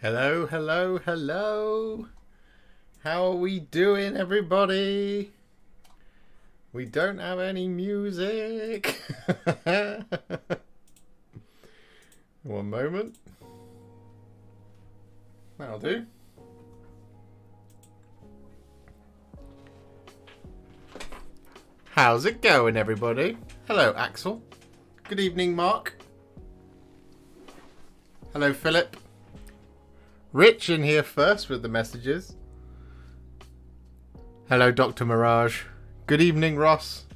Hello, hello, hello. How are we doing, everybody? We don't have any music. One moment. That'll do. How's it going, everybody? Hello, Axel. Good evening, Mark. Hello, Philip. Rich in here first with the messages. Hello, Dr. Mirage. Good evening, Ross.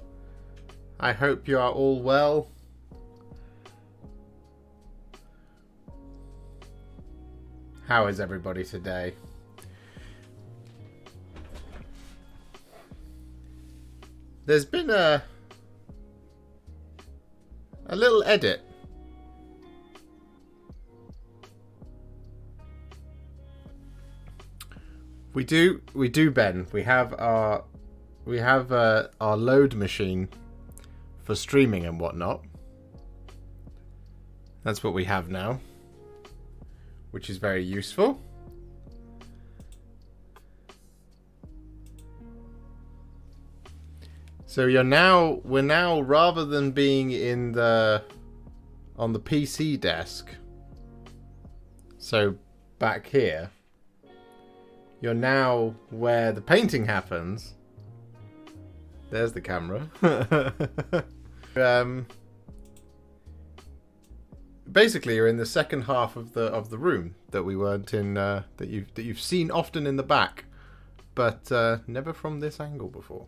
I hope you are all well. How is everybody today? There's been a little edit. We do, Ben. We have our load machine for streaming and whatnot. That's what we have now, which is very useful. So we're now rather than being on the PC desk, so back here, you're now where the painting happens. There's the camera. Basically, you're in the second half of the room that we weren't in. That you've seen often in the back, but never from this angle before.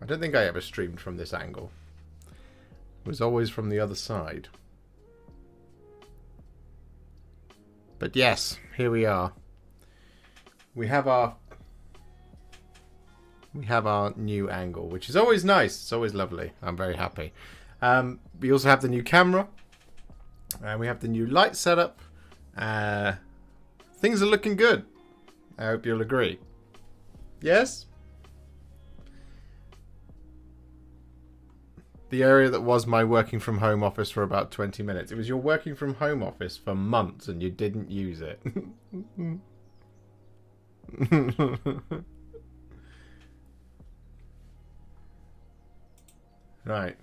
I don't think I ever streamed from this angle. It was always from the other side. But yes, here we are. We have our new angle, which is always nice. It's always lovely. I'm very happy. We also have the new camera, and we have the new light setup. Things are looking good. I hope you'll agree. Yes? The area that was my working from home office for about 20 minutes. It was your working from home office for months and you didn't use it. Right.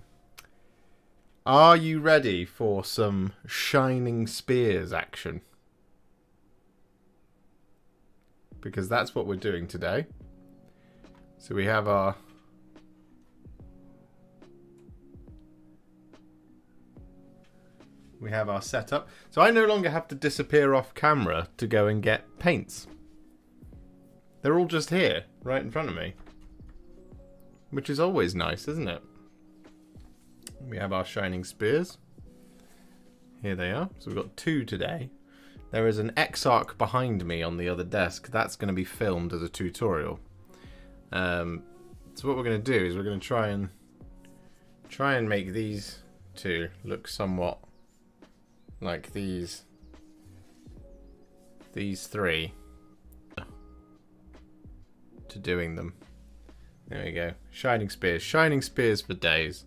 Are you ready for some shining spears action? Because that's what we're doing today. So we have our setup. So I no longer have to disappear off camera to go and get paints. They're all just here, right in front of me. Which is always nice, isn't it? We have our shining spears. Here they are. So we've got 2 today. There is an X-Arc behind me on the other desk. That's going to be filmed as a tutorial. So what we're going to do is we're going to try and make these 2 look somewhat like these 3 to doing them. There we go. Shining spears for days.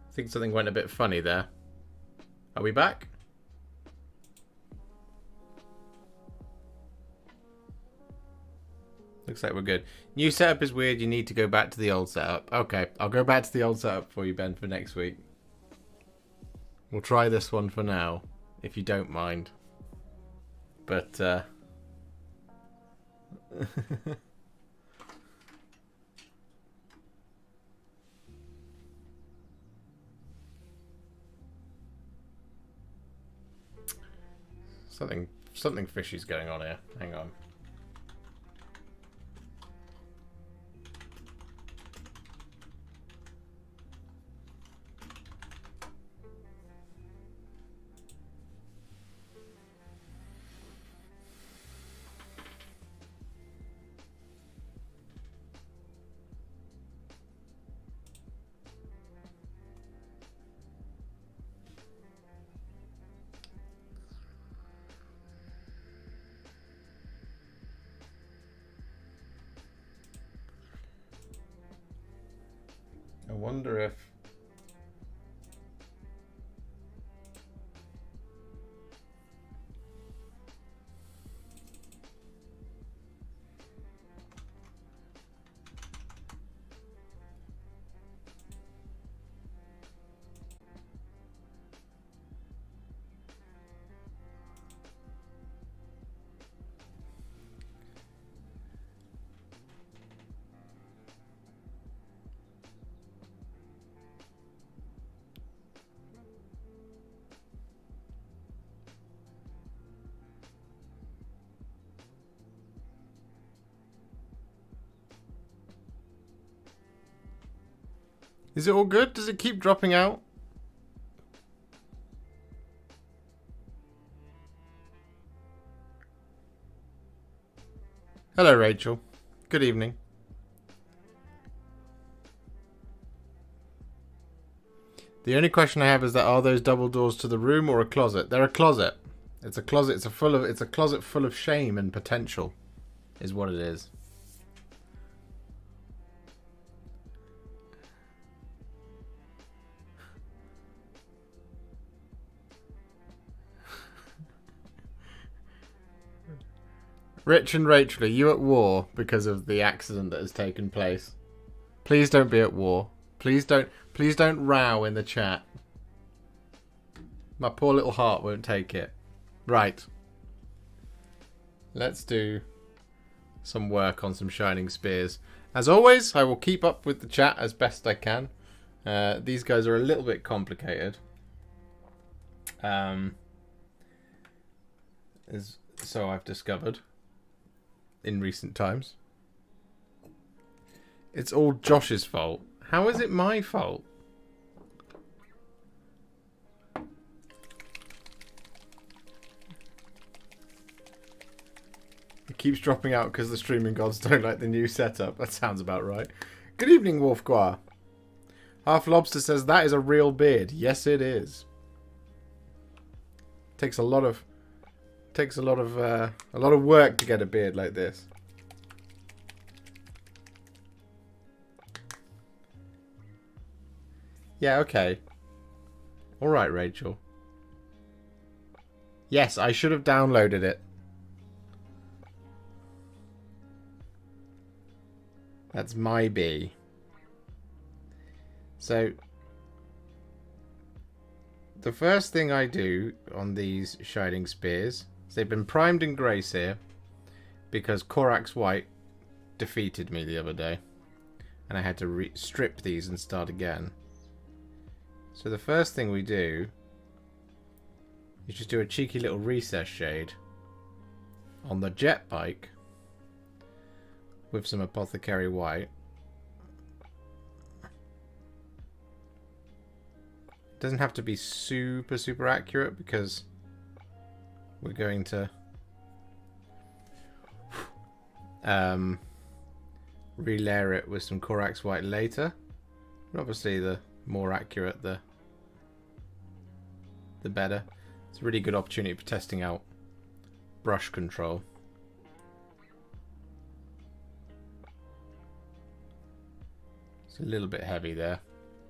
I think something went a bit funny there. Are we back? Looks like we're good. New setup is weird. You need to go back to the old setup. Okay, I'll go back to the old setup for you, Ben, for next week. We'll try this one for now, if you don't mind. But, Something fishy's going on here. Hang on. wonder if... Is it all good? Does it keep dropping out? Hello, Rachel. Good evening. The only question I have is that are those double doors to the room or a closet? They're a closet. It's a closet. It's a closet full of shame and potential, is what it is. Rich and Rachel, are you at war because of the accident that has taken place? Please don't be at war. Please don't row in the chat. My poor little heart won't take it. Right. Let's do some work on some shining spears. As always, I will keep up with the chat as best I can. These guys are a little bit complicated. So I've discovered in recent times. It's all Josh's fault. How is it my fault? It keeps dropping out because the streaming gods don't like the new setup. That sounds about right. Good evening, Wolfguar. Half Lobster says that is a real beard. Yes, it is. Takes a lot of work to get a beard like this. Yeah, okay. All right, Rachel. Yes, I should have downloaded it. That's my bee. So the first thing I do on these shining spears, they've been primed in grace here because Korax White defeated me the other day and I had to strip these and start again. So the first thing we do is just do a cheeky little recess shade on the jet bike with some Apothecary White. It doesn't have to be super accurate because we're going to relayer it with some Korax White later. But obviously the more accurate the better. It's a really good opportunity for testing out brush control. It's a little bit heavy there.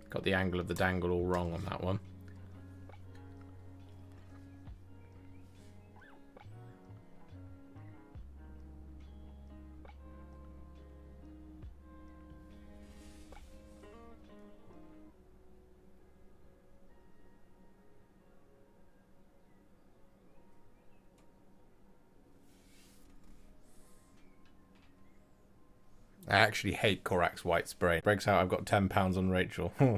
Got the angle of the dangle all wrong on that one. I actually hate Korax White spray. Breaks out, I've got £10 on Rachel. I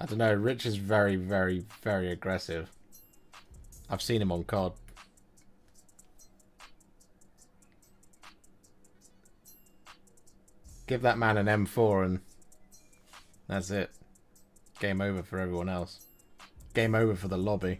don't know, Rich is very aggressive. I've seen him on COD. Give that man an M4 and that's it. Game over for everyone else. Game over for the lobby.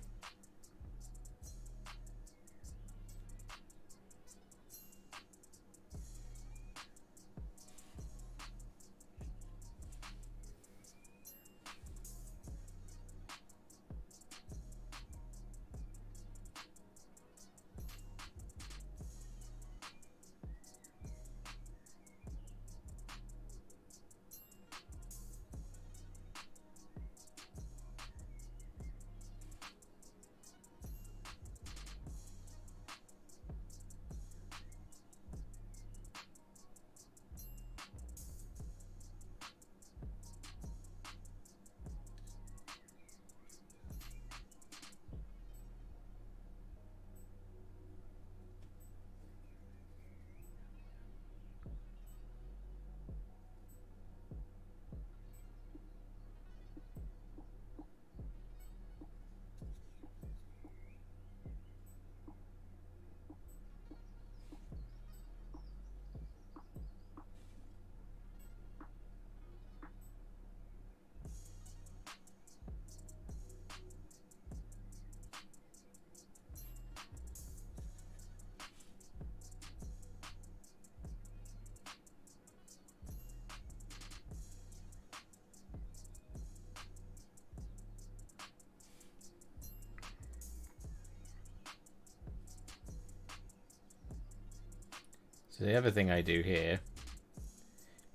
So the other thing I do here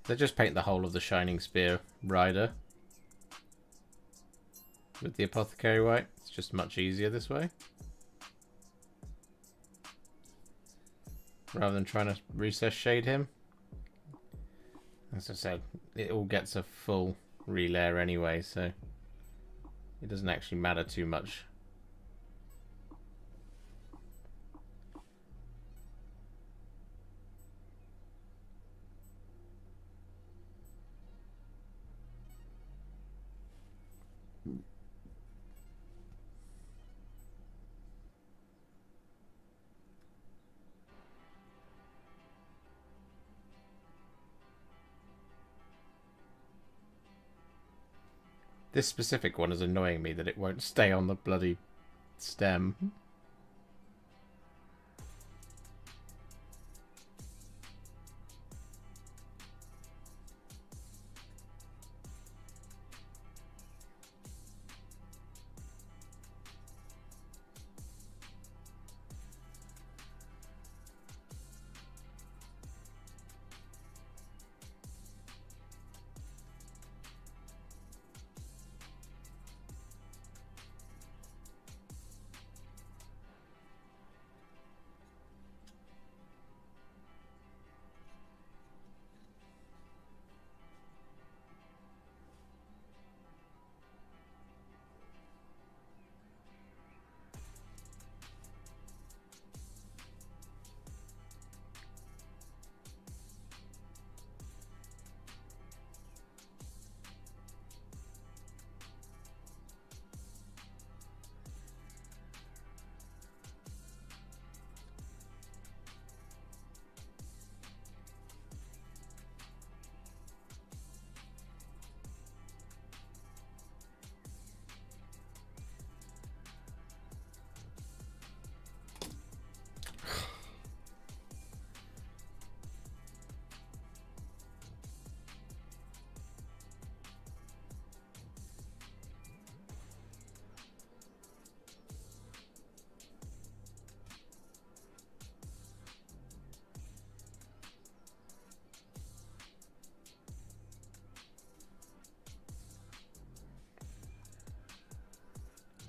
is I just paint the whole of the Shining Spear rider with the apothecary white. It's just much easier this way, rather than trying to recess shade him. As I said, it all gets a full relayer anyway, so it doesn't actually matter too much. This specific one is annoying me that it won't stay on the bloody stem.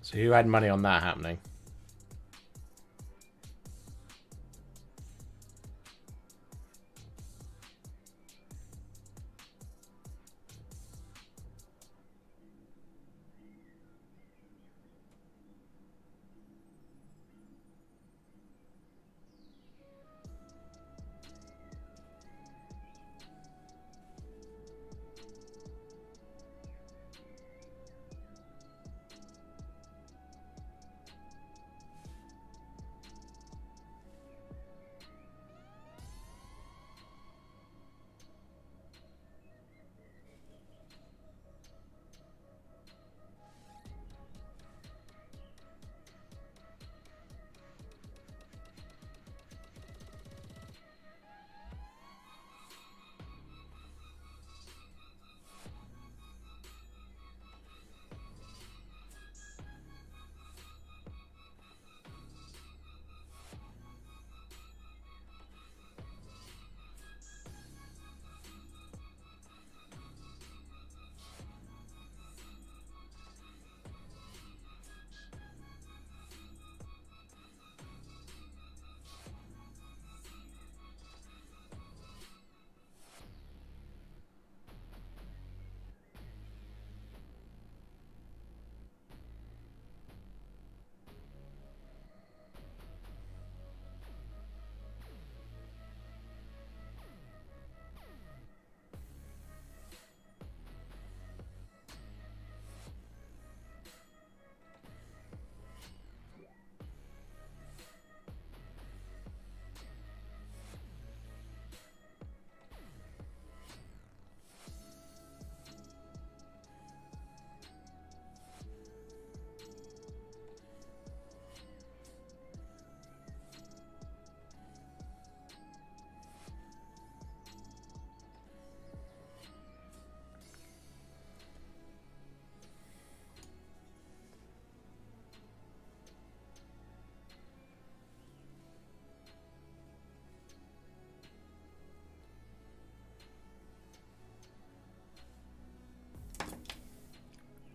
So who had money on that happening?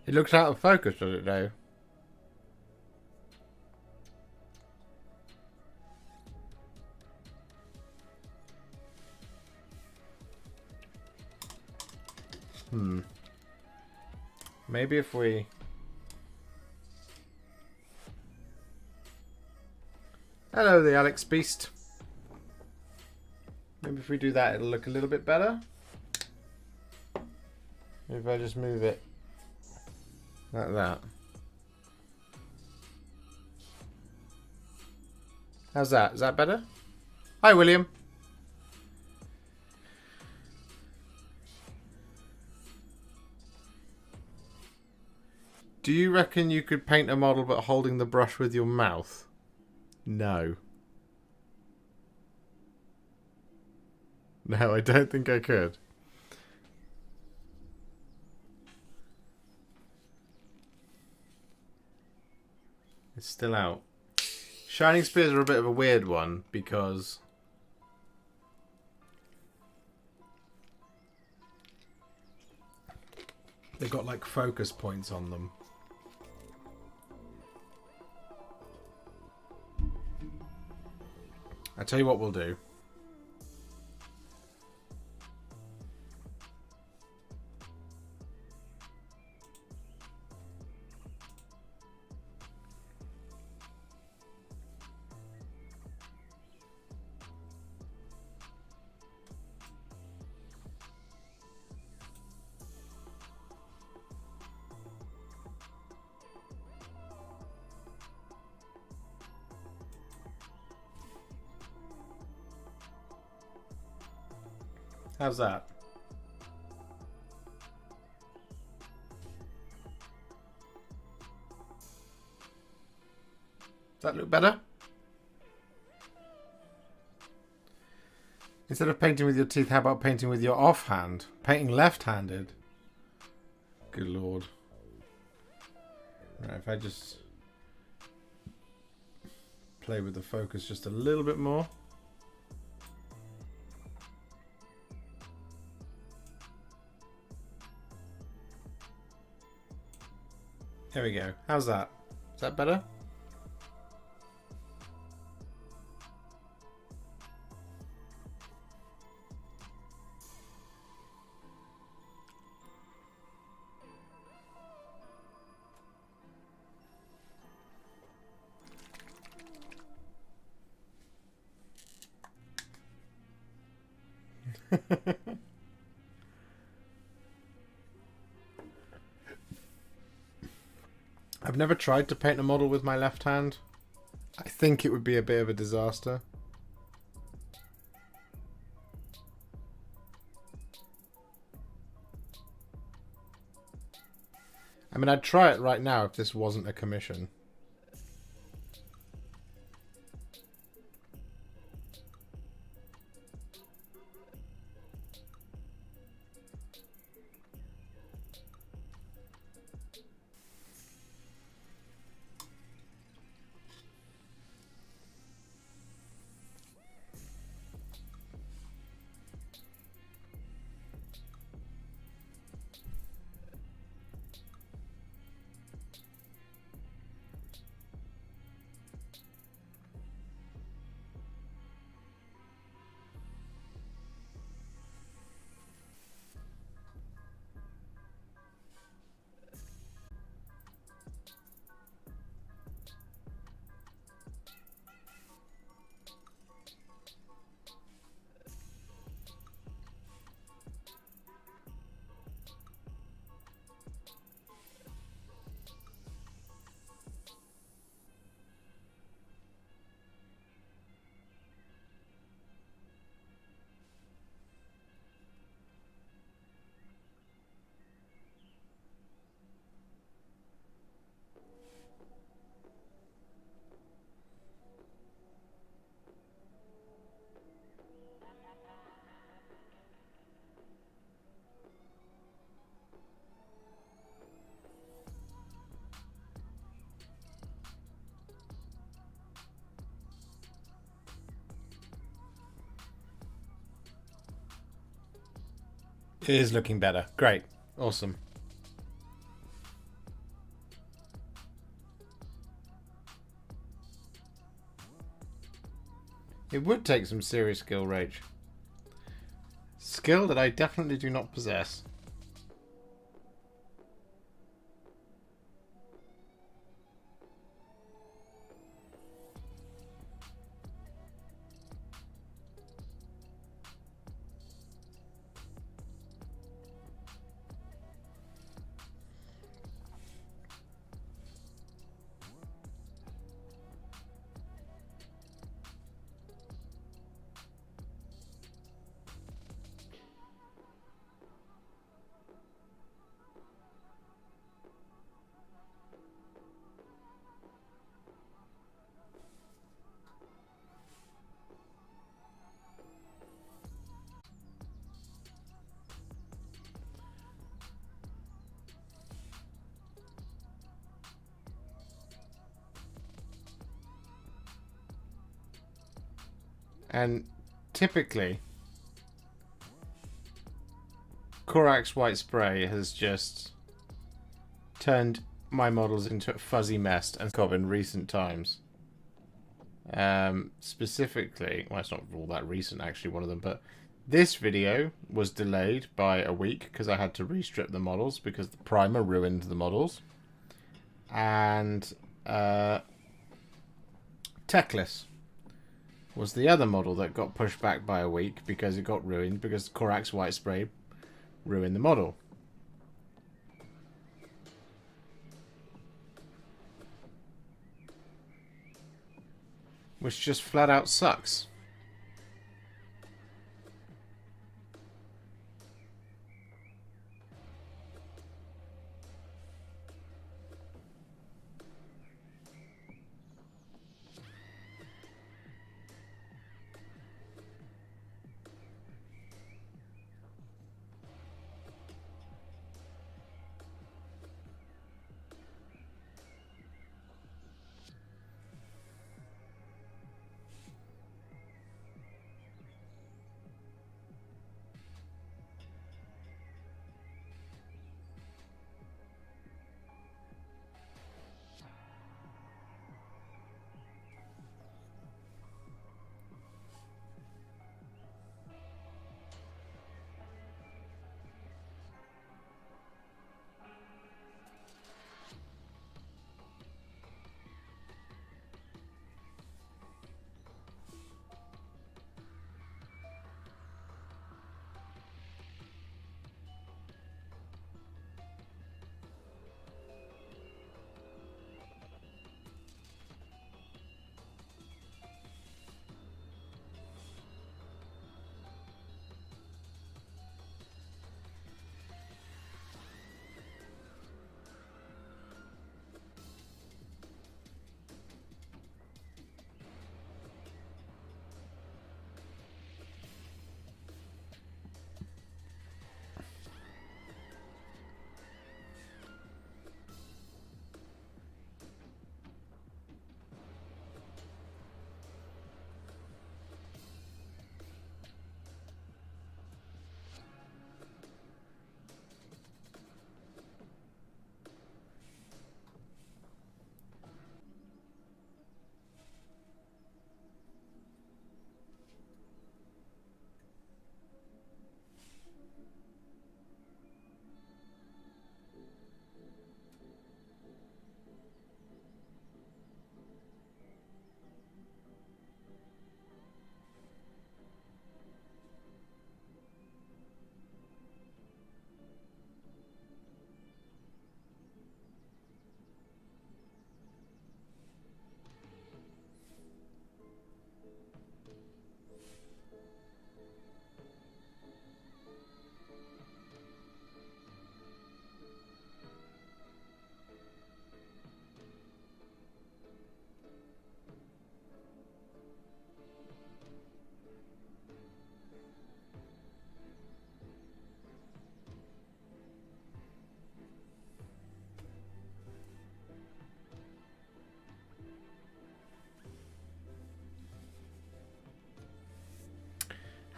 It looks out of focus, does it though? Maybe if we... Hello, the Alex Beast. Maybe if we do that, it'll look a little bit better. If I just move it like that. How's that? Is that better? Hi, William. Do you reckon you could paint a model but holding the brush with your mouth? No. No, I don't think I could. It's still out. Shining Spears are a bit of a weird one because they've got like focus points on them. I'll tell you what we'll do. How's that? Does that look better? Instead of painting with your teeth, how about painting with your offhand? Painting left-handed? Good lord. Right, if I just play with the focus just a little bit more. There we go. How's that? Is that better? I've never tried to paint a model with my left hand. I think it would be a bit of a disaster. I mean, I'd try it right now if this wasn't a commission. It is looking better. Great. Awesome. It would take some serious skill, Rach. Skill that I definitely do not possess. And typically, Korax White Spray has just turned my models into a fuzzy mess and in recent times. Specifically, well, it's not all that recent actually, one of them, but this video was delayed by a week because I had to restrip the models because the primer ruined the models. And Techless was the other model that got pushed back by a week because it got ruined because Korax White Spray ruined the model. Which just flat out sucks.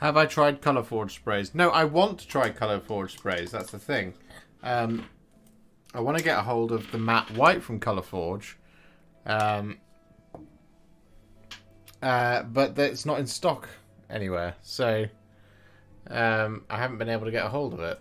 Have I tried Colour Forge sprays? No, I want to try Colour Forge sprays. That's the thing. I want to get a hold of the matte white from Colour Forge. but it's not in stock anywhere, so I haven't been able to get a hold of it.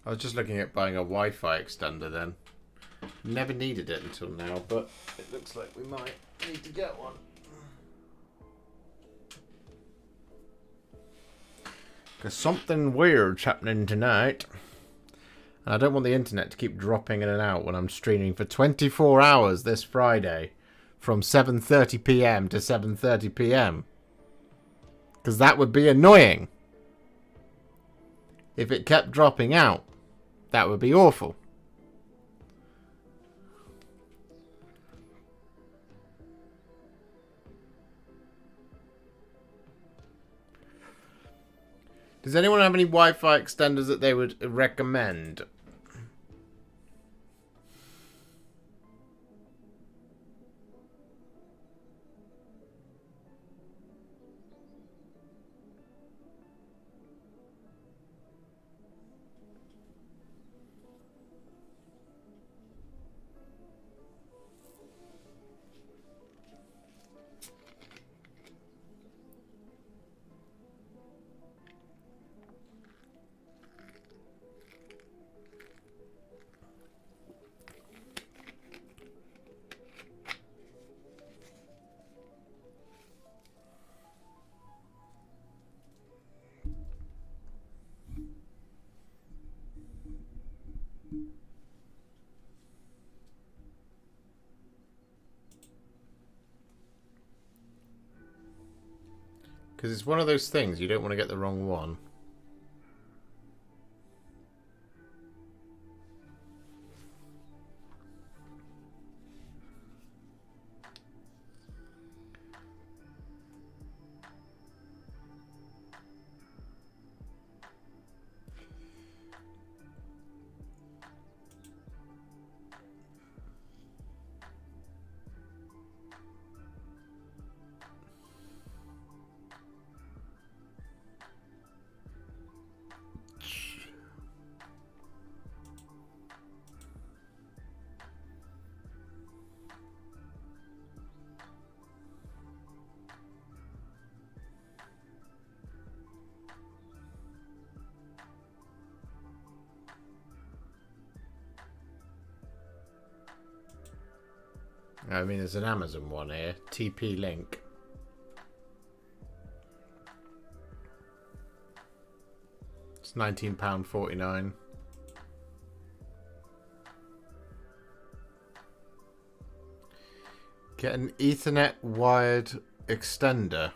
I was just looking at buying a Wi-Fi extender then. Never needed it until now, but it looks like we might need to get one. Because something weird's happening tonight. And I don't want the internet to keep dropping in and out when I'm streaming for 24 hours this Friday. From 7:30 PM to 7:30 PM. Because that would be annoying. If it kept dropping out, that would be awful. Does anyone have any Wi-Fi extenders that they would recommend? Because it's one of those things, you don't want to get the wrong one. I mean, there's an Amazon one here. TP Link. It's £19.49. Get an Ethernet wired extender.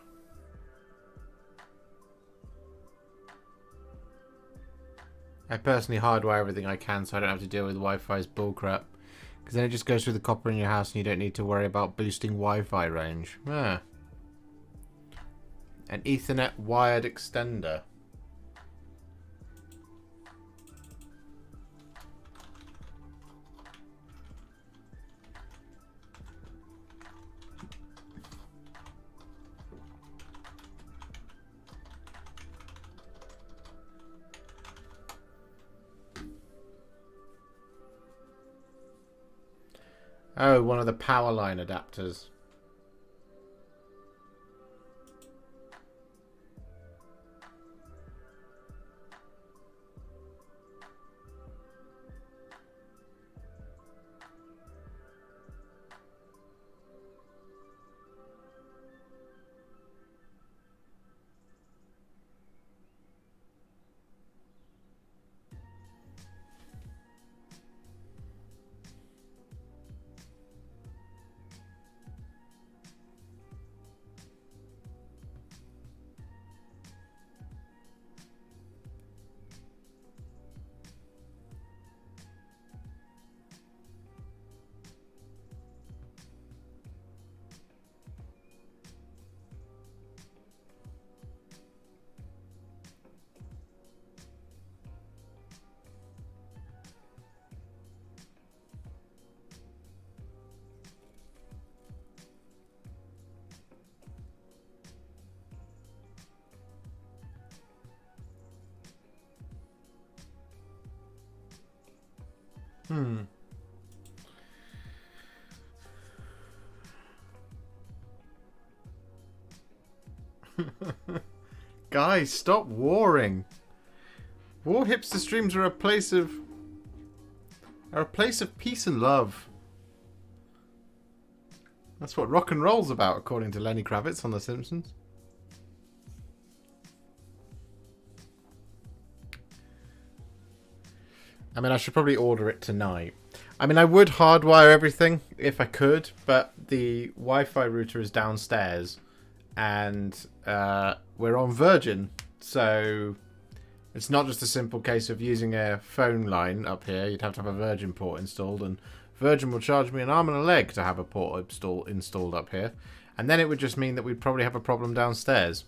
I personally hardwire everything I can so I don't have to deal with Wi-Fi's bullcrap. Because then it just goes through the copper in your house and you don't need to worry about boosting Wi-Fi range. Ah. An Ethernet wired extender. Oh, one of the power line adapters. Guys, stop warring. Warhipster streams are a place of peace and love. That's what rock and roll's about, according to Lenny Kravitz on The Simpsons. I mean, I should probably order it tonight. I mean, I would hardwire everything if I could, but the Wi-Fi router is downstairs, and we're on Virgin, so it's not just a simple case of using a phone line up here. You'd have to have a Virgin port installed, and Virgin will charge me an arm and a leg to have a port installed up here, and then it would just mean that we'd probably have a problem downstairs.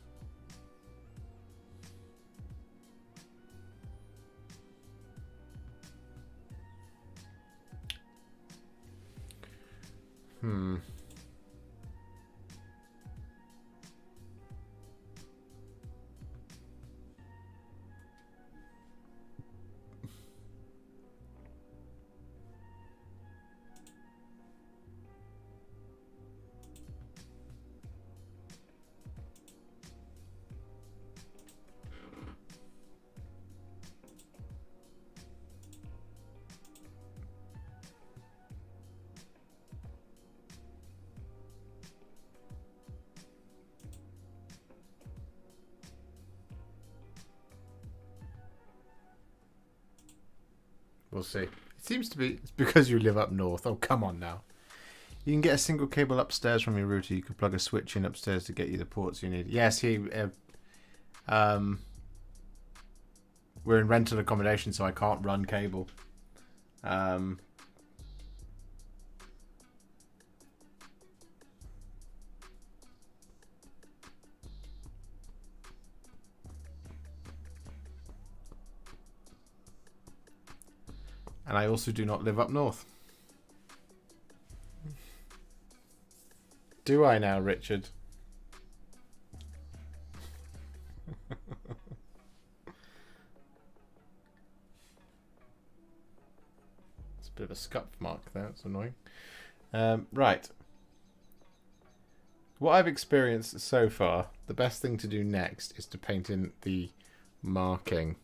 We'll see. It seems to be it's because you live up north. Oh, come on now. You can get a single cable upstairs from your router. You can plug a switch in upstairs to get you the ports you need. Yes, we're in rental accommodation, so I can't run cable. And I also do not live up north. Do I now, Richard? It's a bit of a scuff mark there. It's annoying. Right. What I've experienced so far, the best thing to do next is to paint in the marking.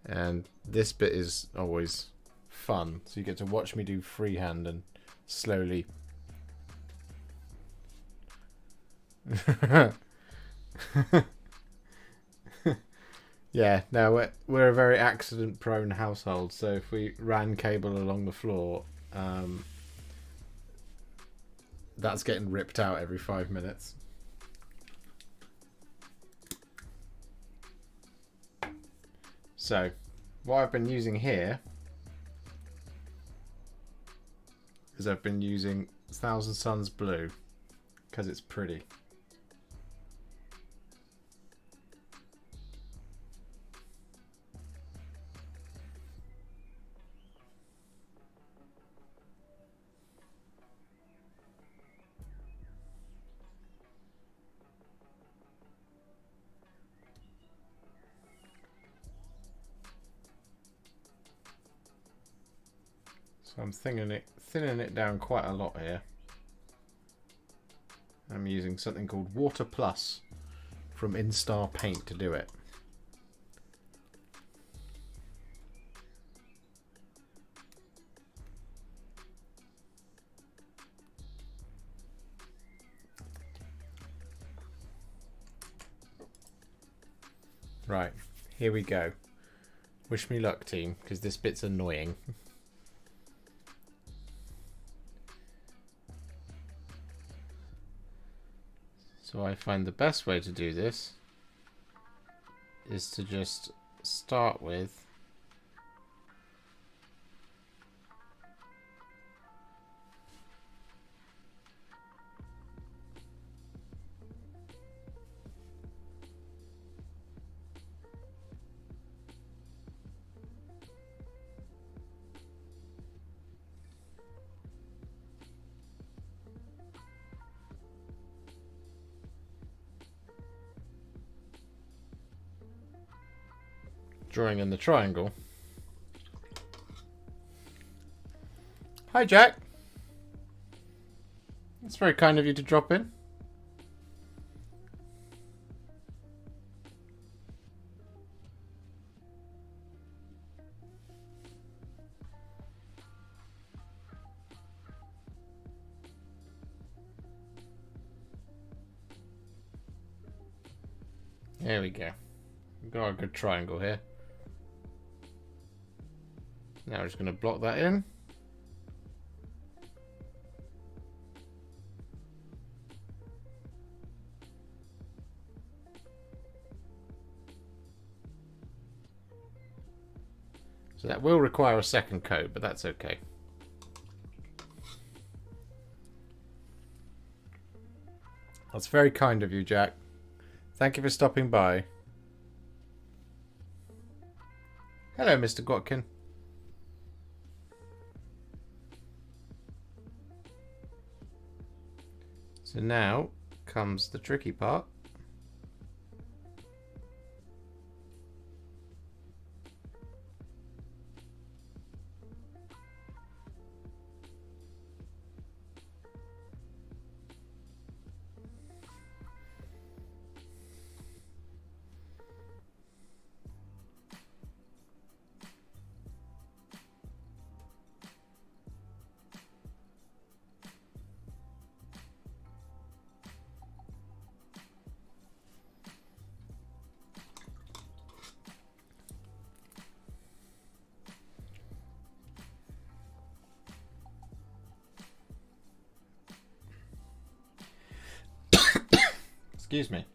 And this bit is always fun, so you get to watch me do freehand and slowly yeah, no, we're a very accident prone household, so if we ran cable along the floor, that's getting ripped out every 5 minutes. So what I've been using here is I've been using Thousand Suns Blue because it's pretty. So I'm thinning it down quite a lot here. I'm using something called Water Plus from Instar Paint to do it. Right, here we go. Wish me luck, team, because this bit's annoying. So I find the best way to do this is to just start with drawing in the triangle, Hi, Jack. It's very kind of you to drop in. There we go. We've got a good triangle here. Now we're just going to block that in. So that will require a second coat, but that's okay. That's very kind of you, Jack. Thank you for stopping by. Hello, Mr. Gwatkin. So now comes the tricky part. Excuse me.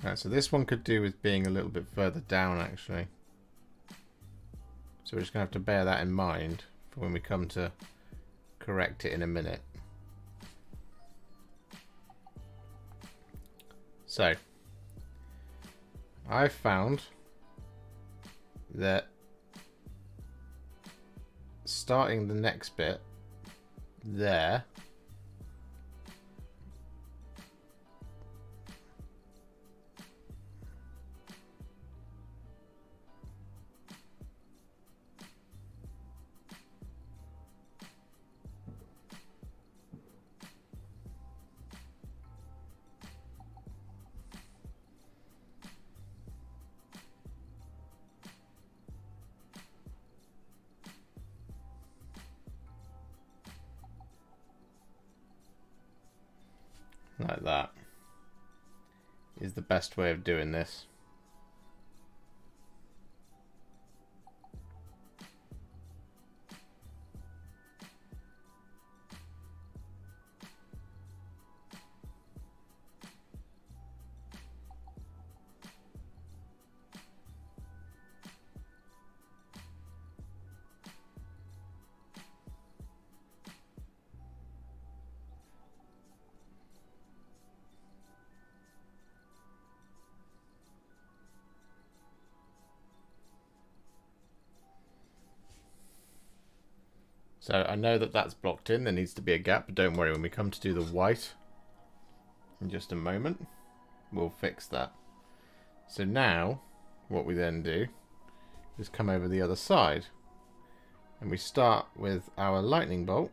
Right, so this one could do with being a little bit further down, actually. So we're just going to have to bear that in mind for when we come to correct it in a minute. So, I found that starting the next bit there like that is the best way of doing this. So I know that that's blocked in. There needs to be a gap, but don't worry. When we come to do the white in just a moment, we'll fix that. So now what we then do is come over the other side. And we start with our lightning bolt.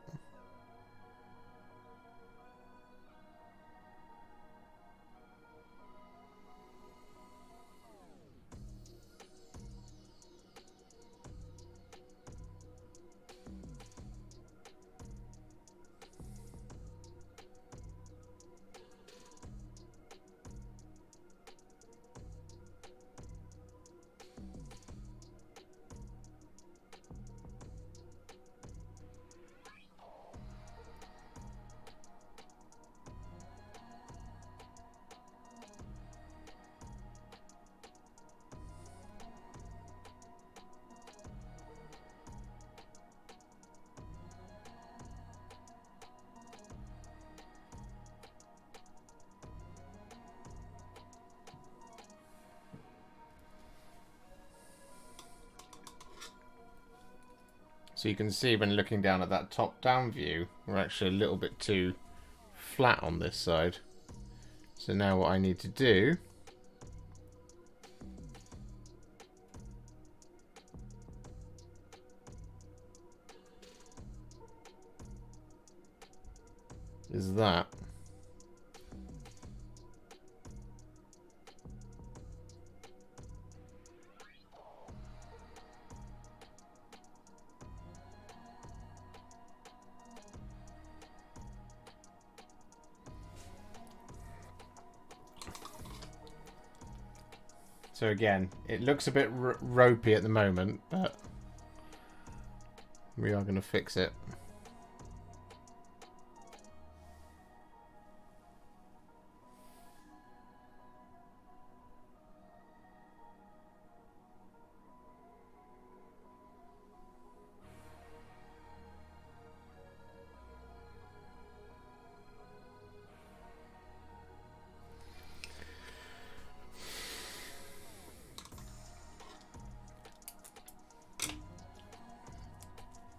So you can see when looking down at that top-down view, we're actually a little bit too flat on this side. So now what I need to do is that. So again, it looks a bit ropey at the moment, but we are going to fix it.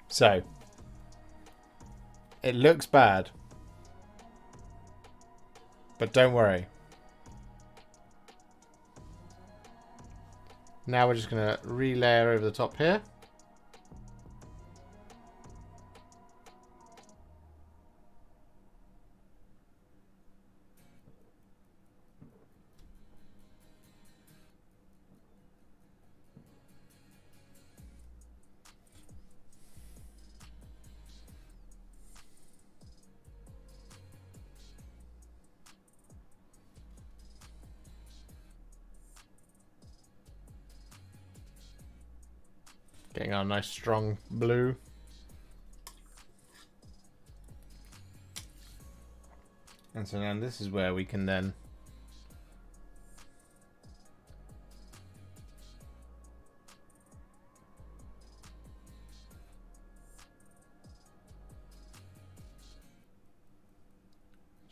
So, it looks bad, but don't worry. Now we're just going to relayer over the top here. Getting our nice strong blue. And so now this is where we can then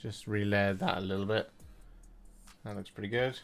just relayer that a little bit. That looks pretty good.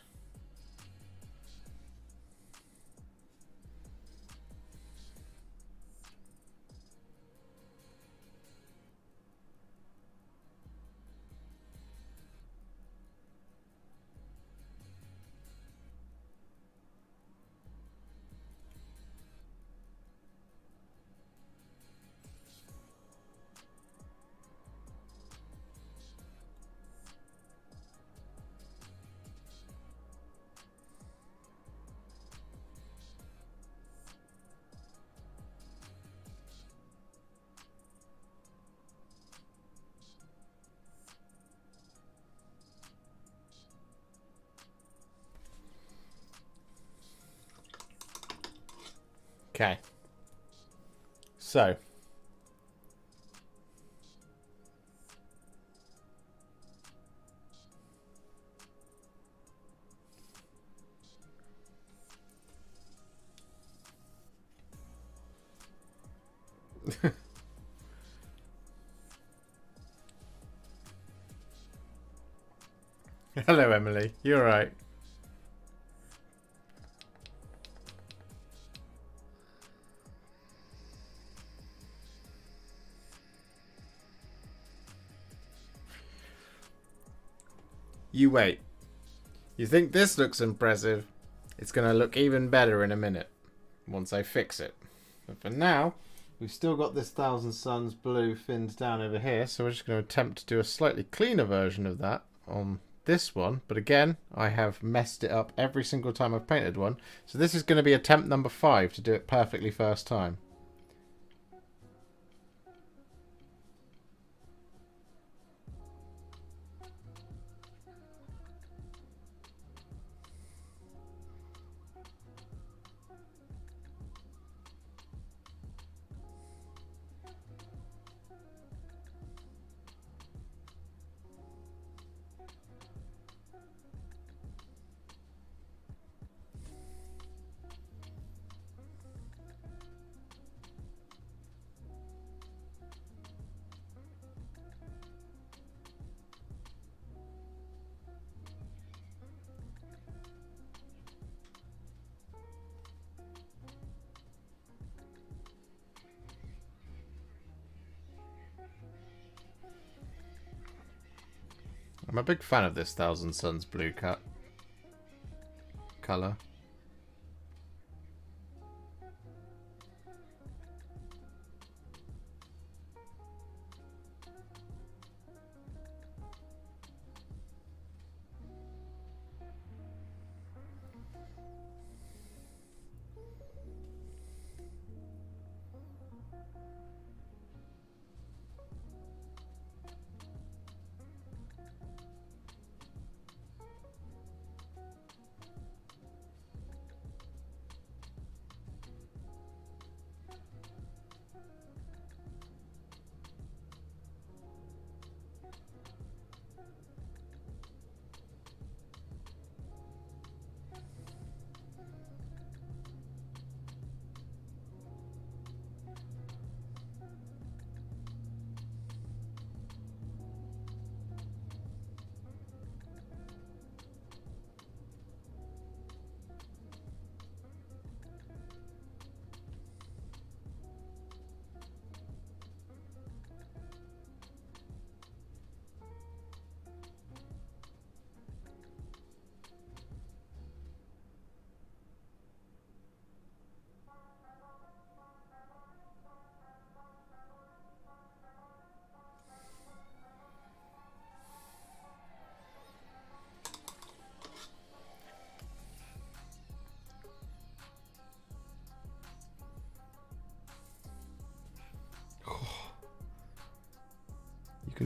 Okay. So. Hello, Emily. You all right? You wait. You think this looks impressive? It's going to look even better in a minute once I fix it. But for now, we've still got this Thousand Suns blue fins down over here, so we're just going to attempt to do a slightly cleaner version of that on this one. But again, I have messed it up every single time I've painted one. So this is going to be attempt number 5 to do it perfectly first time. I'm a big fan of this Thousand Suns blue colour.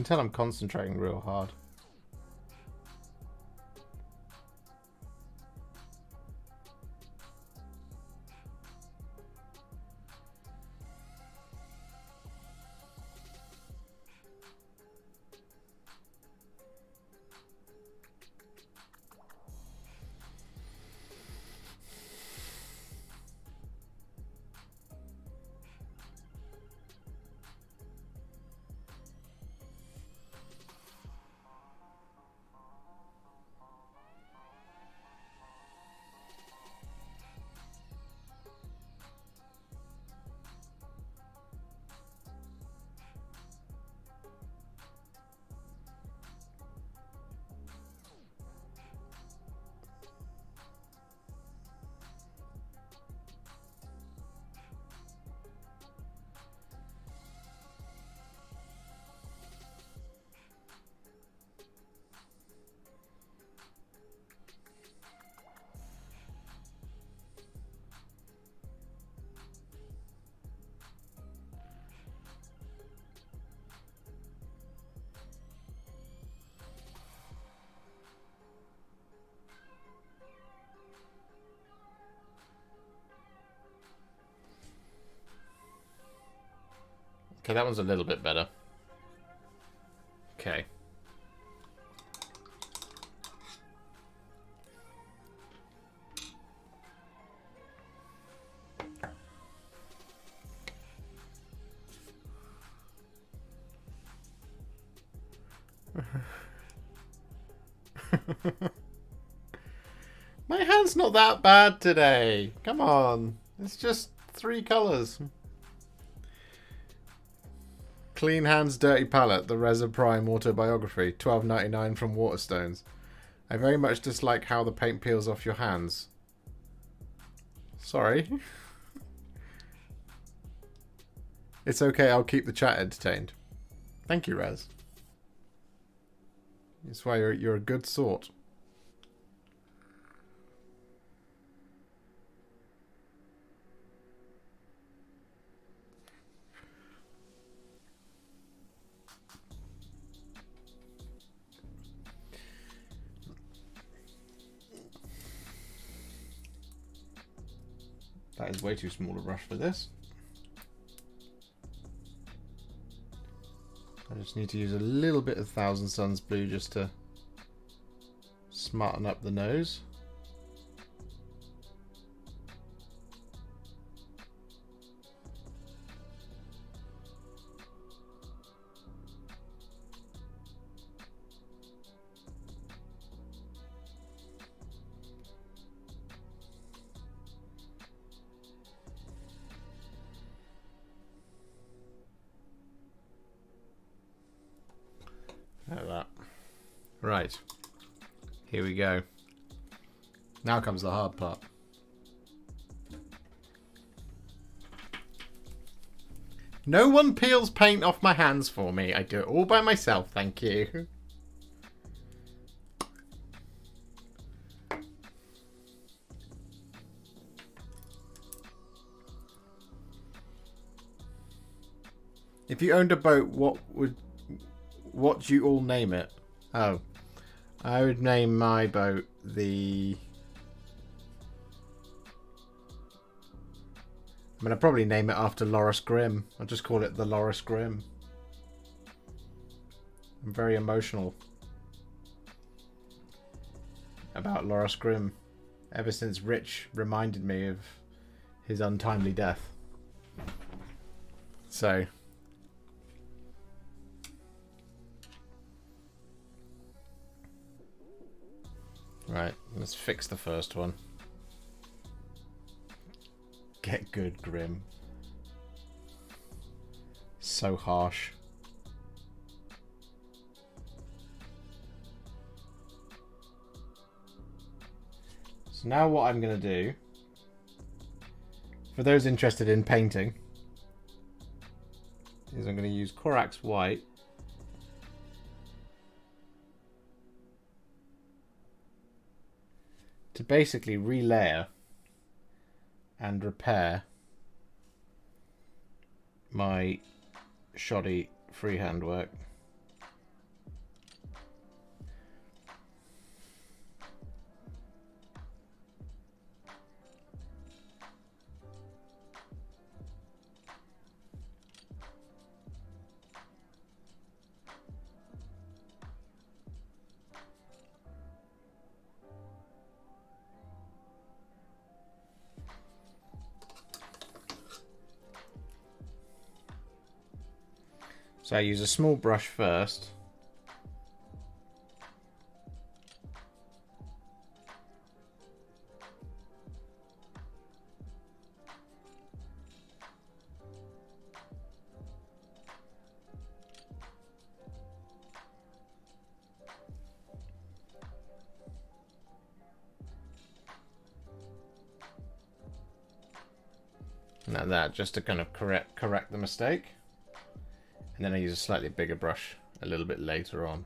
can tell I'm concentrating real hard. Okay, that one's a little bit better. Okay. My hand's not that bad today. Come on. It's just 3 colours. Clean Hands, Dirty Palette, the Reza Prime autobiography, $12.99 from Waterstones. I very much dislike how the paint peels off your hands. Sorry. It's okay, I'll keep the chat entertained. Thank you, Rez. That's why you're a good sort. That is way too small a brush for this. I just need to use a little bit of Thousand Suns blue just to smarten up the nose. Like that. Right. Here we go. Now comes the hard part. No one peels paint off my hands for me. I do it all by myself, thank you. If you owned a boat, what do you all name it? Oh, I would name my boat the... I mean, I'd probably name it after Loris Grimm. I'll just call it the Loris Grimm. I'm very emotional about Loris Grimm ever since Rich reminded me of his untimely death. So... Right, let's fix the first one. Get good, Grim. So harsh. So now what I'm going to do, for those interested in painting, is I'm going to use Corax White. To basically relayer and repair my shoddy freehand work. So I use a small brush first. Like that, just to kind of correct the mistake. And then I use a slightly bigger brush a little bit later on.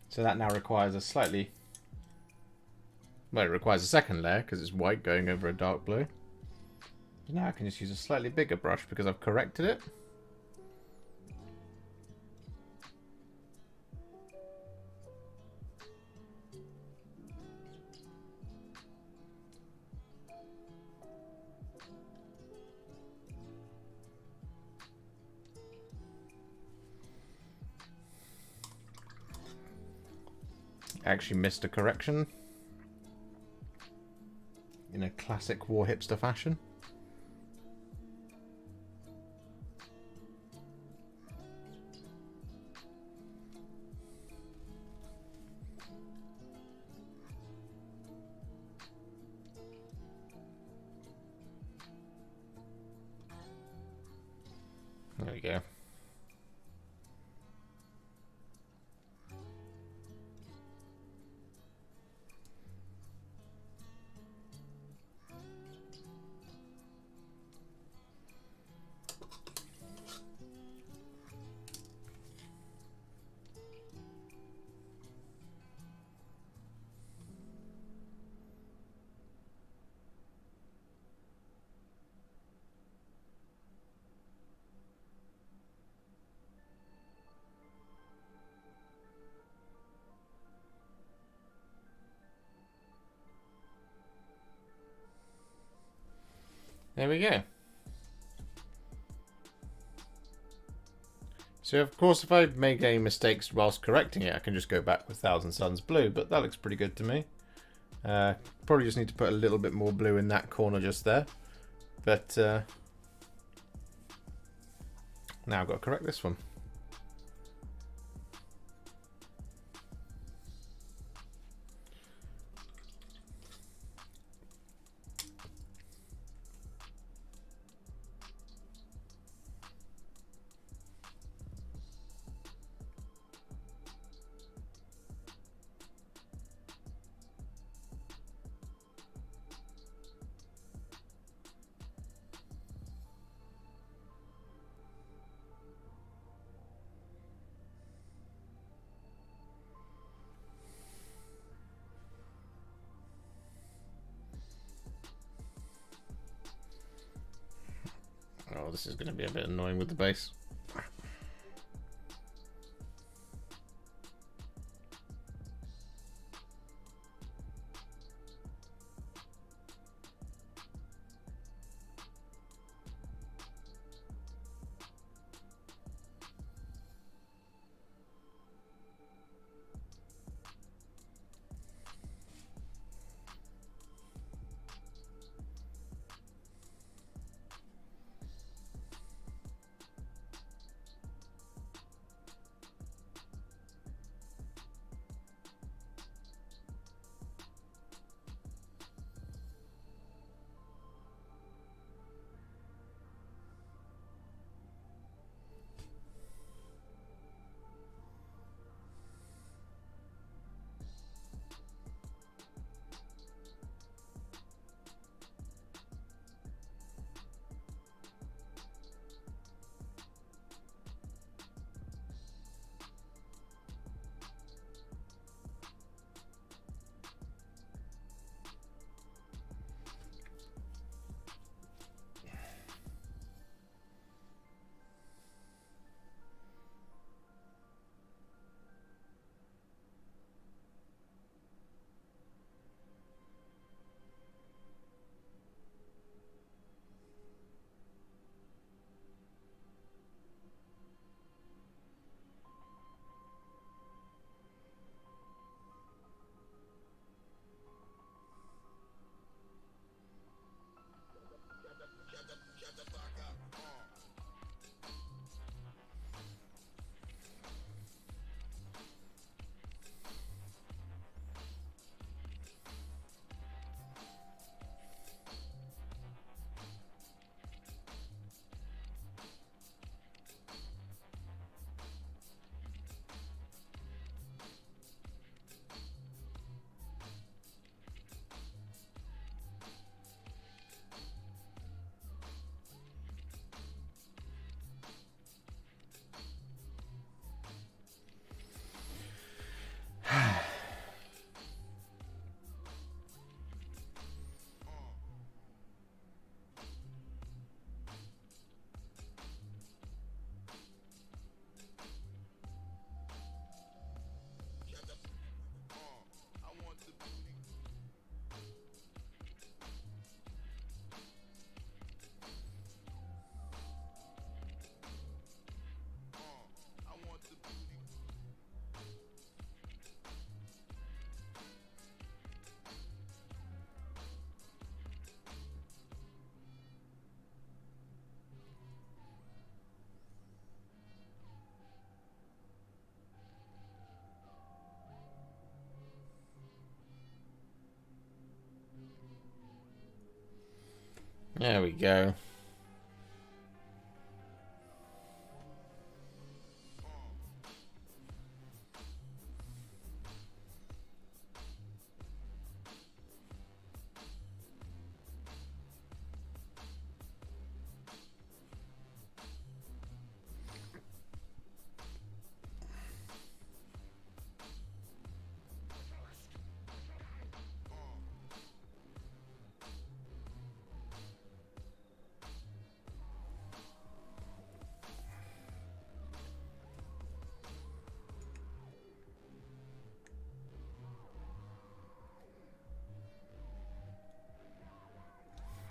So that now requires a slightly... Well, it requires a second layer because it's white going over a dark blue. So now I can just use a slightly bigger brush because I've corrected it. I actually missed a correction in a classic Warhipster fashion. There we go. There we go. So of course if I make any mistakes whilst correcting it, I can just go back with Thousand Suns blue, but that looks pretty good to me. Probably just need to put a little bit more blue in that corner just there. But now I've got to correct this one. Oh, this is going to be a bit annoying with the base. There we go.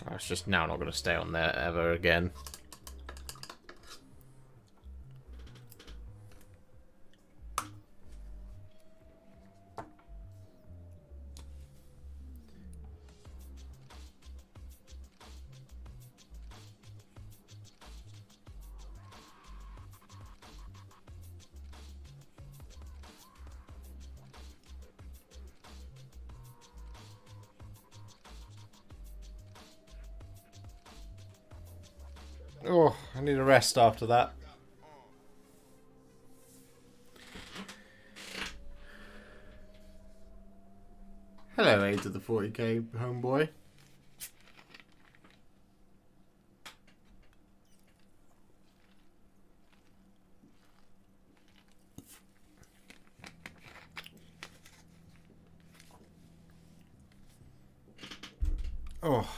It's just now not going to stay on there ever again. Oh, I need a rest after that. Hello, A to the 40k homeboy. Oh.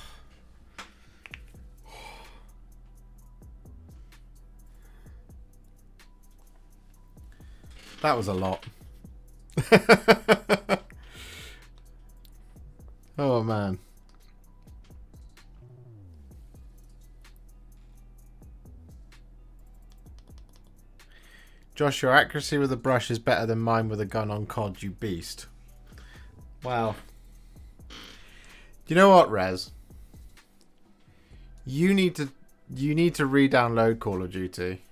That was a lot. Oh, man. Josh, your accuracy with a brush is better than mine with a gun on COD, you beast. Wow. You know what, Rez? You need to re-download Call of Duty.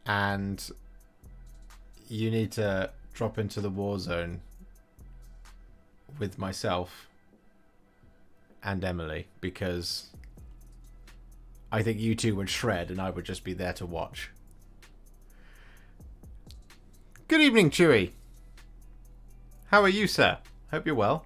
And you need to drop into the war zone with myself and Emily, because I think you two would shred and I would just be there to watch. Good evening, Chewy. How are you, sir? Hope you're well.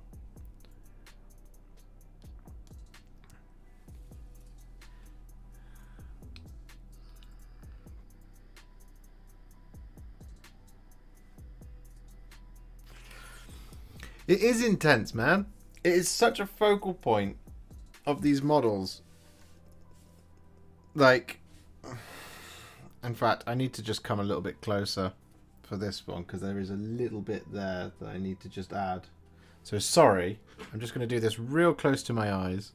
It is intense, man. It is such a focal point of these models. Like, in fact, I need to just come a little bit closer for this one, because there is a little bit there that I need to just add. So sorry, I'm just going to do this real close to my eyes.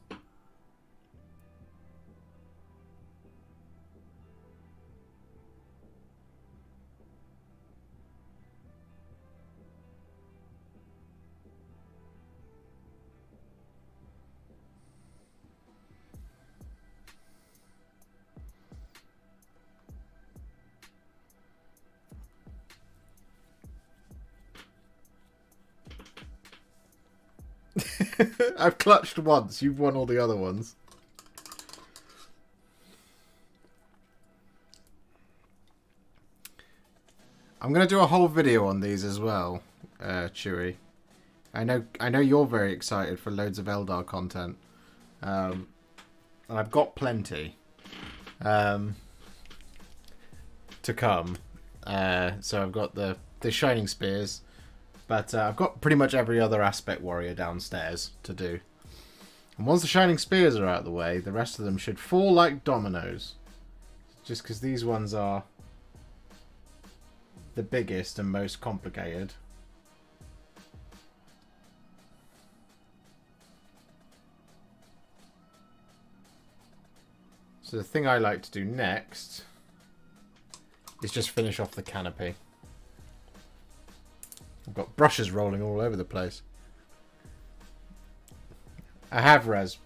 I've clutched once. You've won all the other ones. I'm going to do a whole video on these as well, Chewy. I know you're very excited for loads of Eldar content. And I've got plenty to come. So I've got the Shining Spears. But I've got pretty much every other aspect warrior downstairs to do. And once the Shining Spears are out of the way, the rest of them should fall like dominoes. Just because these ones are the biggest and most complicated. So the thing I like to do next is just finish off the canopy. I've got brushes rolling all over the place. I have, Rez.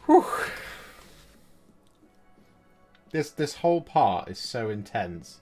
Whew. This whole part is so intense.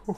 Whew.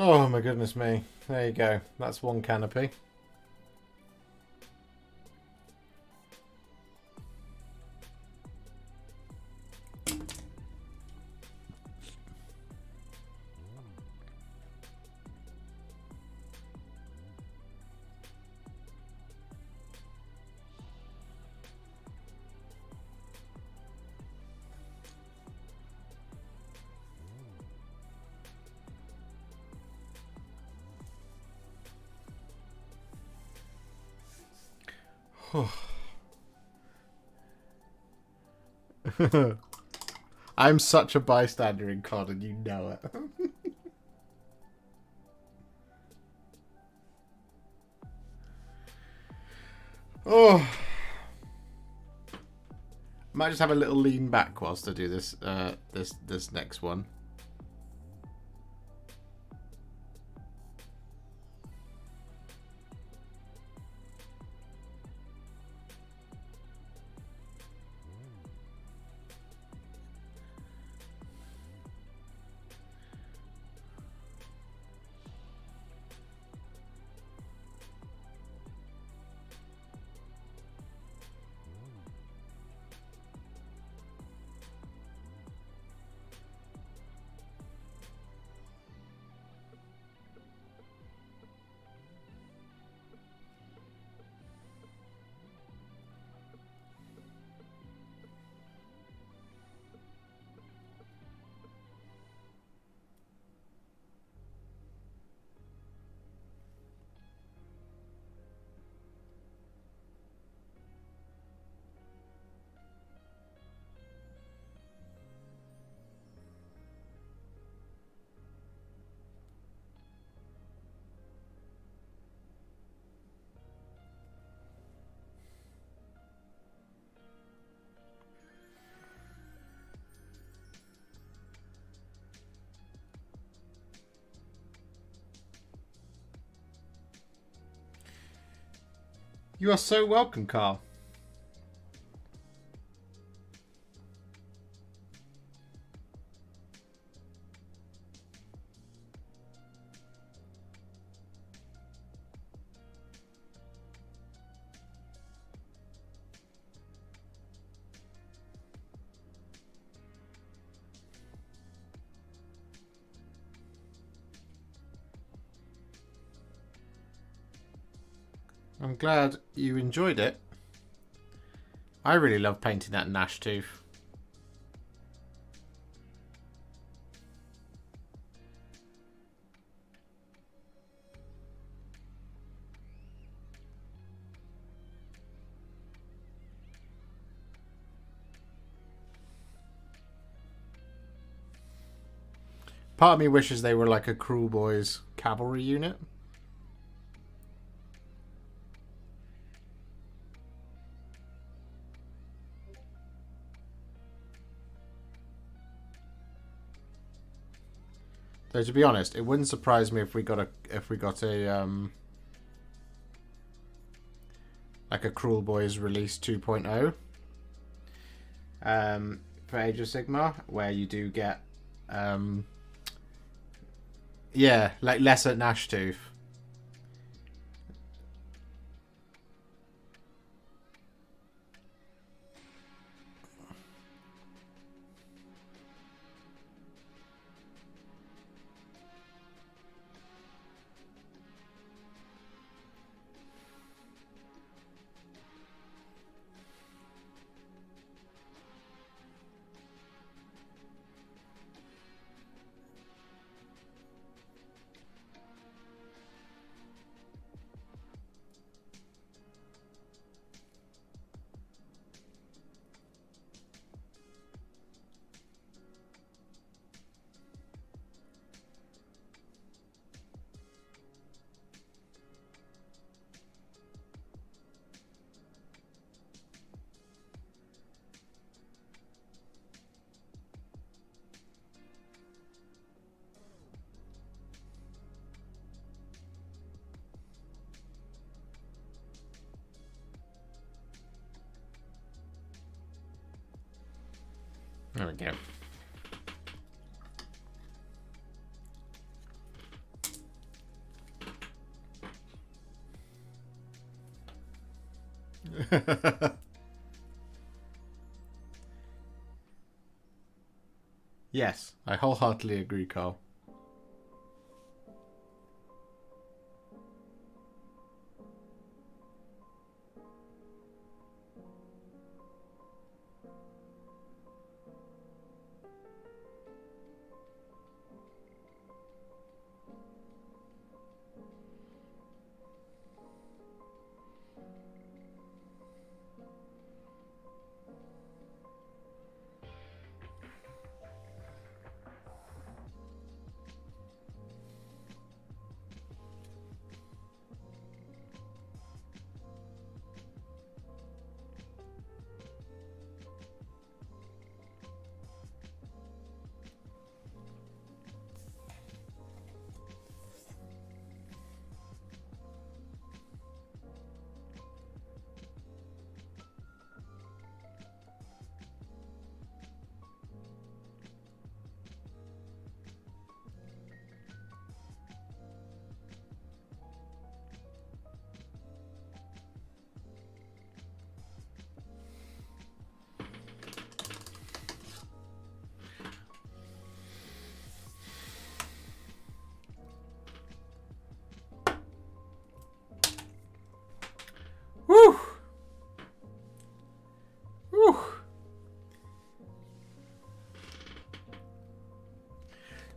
Oh my goodness me. There you go. That's one canopy. I'm such a bystander in COD and you know it. Oh, might just have a little lean back whilst I do this. This next one. You are so welcome, Carl. I'm glad you enjoyed it. I really love painting that gnash tooth. Part of me wishes they were like a Cruel Boys cavalry unit. Though to be honest, it wouldn't surprise me if we got a like a Cruel Boys release 2.0 for Age of Sigmar, where you do get yeah, like lesser gnash tooth. There we go. Yes, I wholeheartedly agree, Carl. Woo! Woo!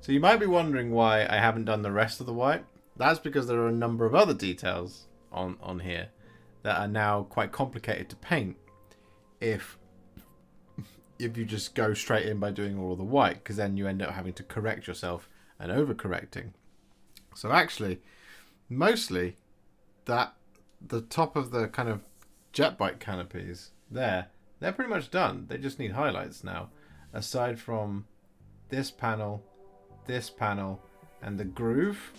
So you might be wondering why I haven't done the rest of the white. That's because there are a number of other details on here that are now quite complicated to paint if you just go straight in by doing all of the white, because then you end up having to correct yourself and overcorrecting. So actually, mostly that the top of the kind of jet bike canopies they're pretty much done. They just need highlights now, aside from this panel, and the groove.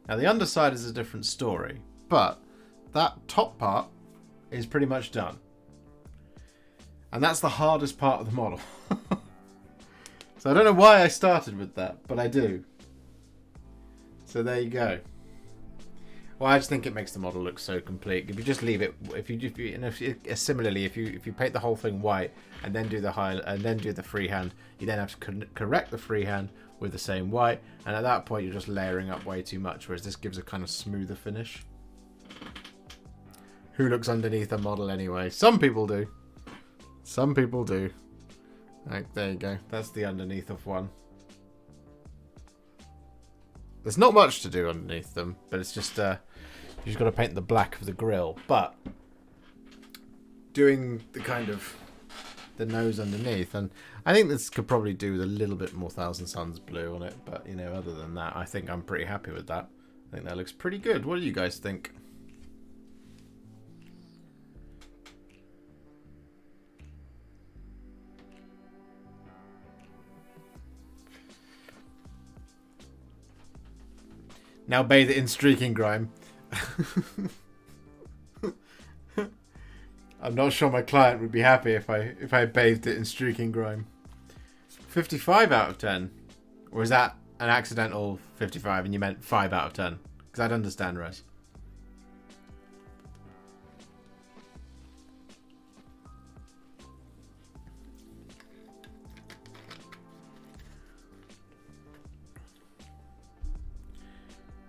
Now the underside is a different story, but that top part is pretty much done. And that's the hardest part of the model. So I don't know why I started with that, but I do. So there you go. Well, I just think it makes the model look so complete. If you just leave it, similarly, if you paint the whole thing white and then do the freehand, you then have to correct the freehand with the same white, and at that point you're just layering up way too much. Whereas this gives a kind of smoother finish. Who looks underneath a model anyway? Some people do. Some people do. Right, there you go. That's the underneath of one. There's not much to do underneath them, but it's just you just got to paint the black of the grill. But doing the kind of the nose underneath, and I think this could probably do with a little bit more Thousand Suns blue on it. But you know, other than that, I think I'm pretty happy with that. I think that looks pretty good. What do you guys think? Now bathe it in streaking grime. I'm not sure my client would be happy if I bathed it in streaking grime. 55 out of 10. Or is that an accidental 55 and you meant 5 out of 10? Because I'd understand, Russ.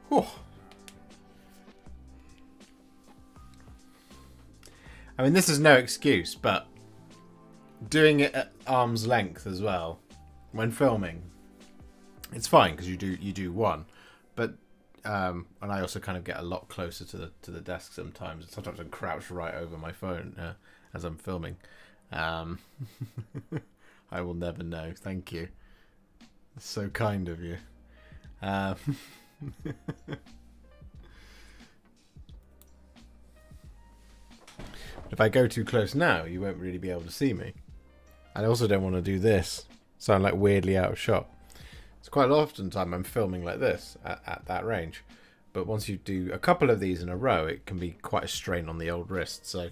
Whew. I mean, this is no excuse, but doing it at arm's length as well when filming, it's fine because you do one, but and I also kind of get a lot closer to the desk sometimes. Sometimes I'm crouched right over my phone as I'm filming. I will never know. Thank you. That's so kind of you. If I go too close now, you won't really be able to see me. I also don't want to do this. Sound like weirdly out of shot. It's quite often time I'm filming like this at that range. But once you do a couple of these in a row, it can be quite a strain on the old wrist. So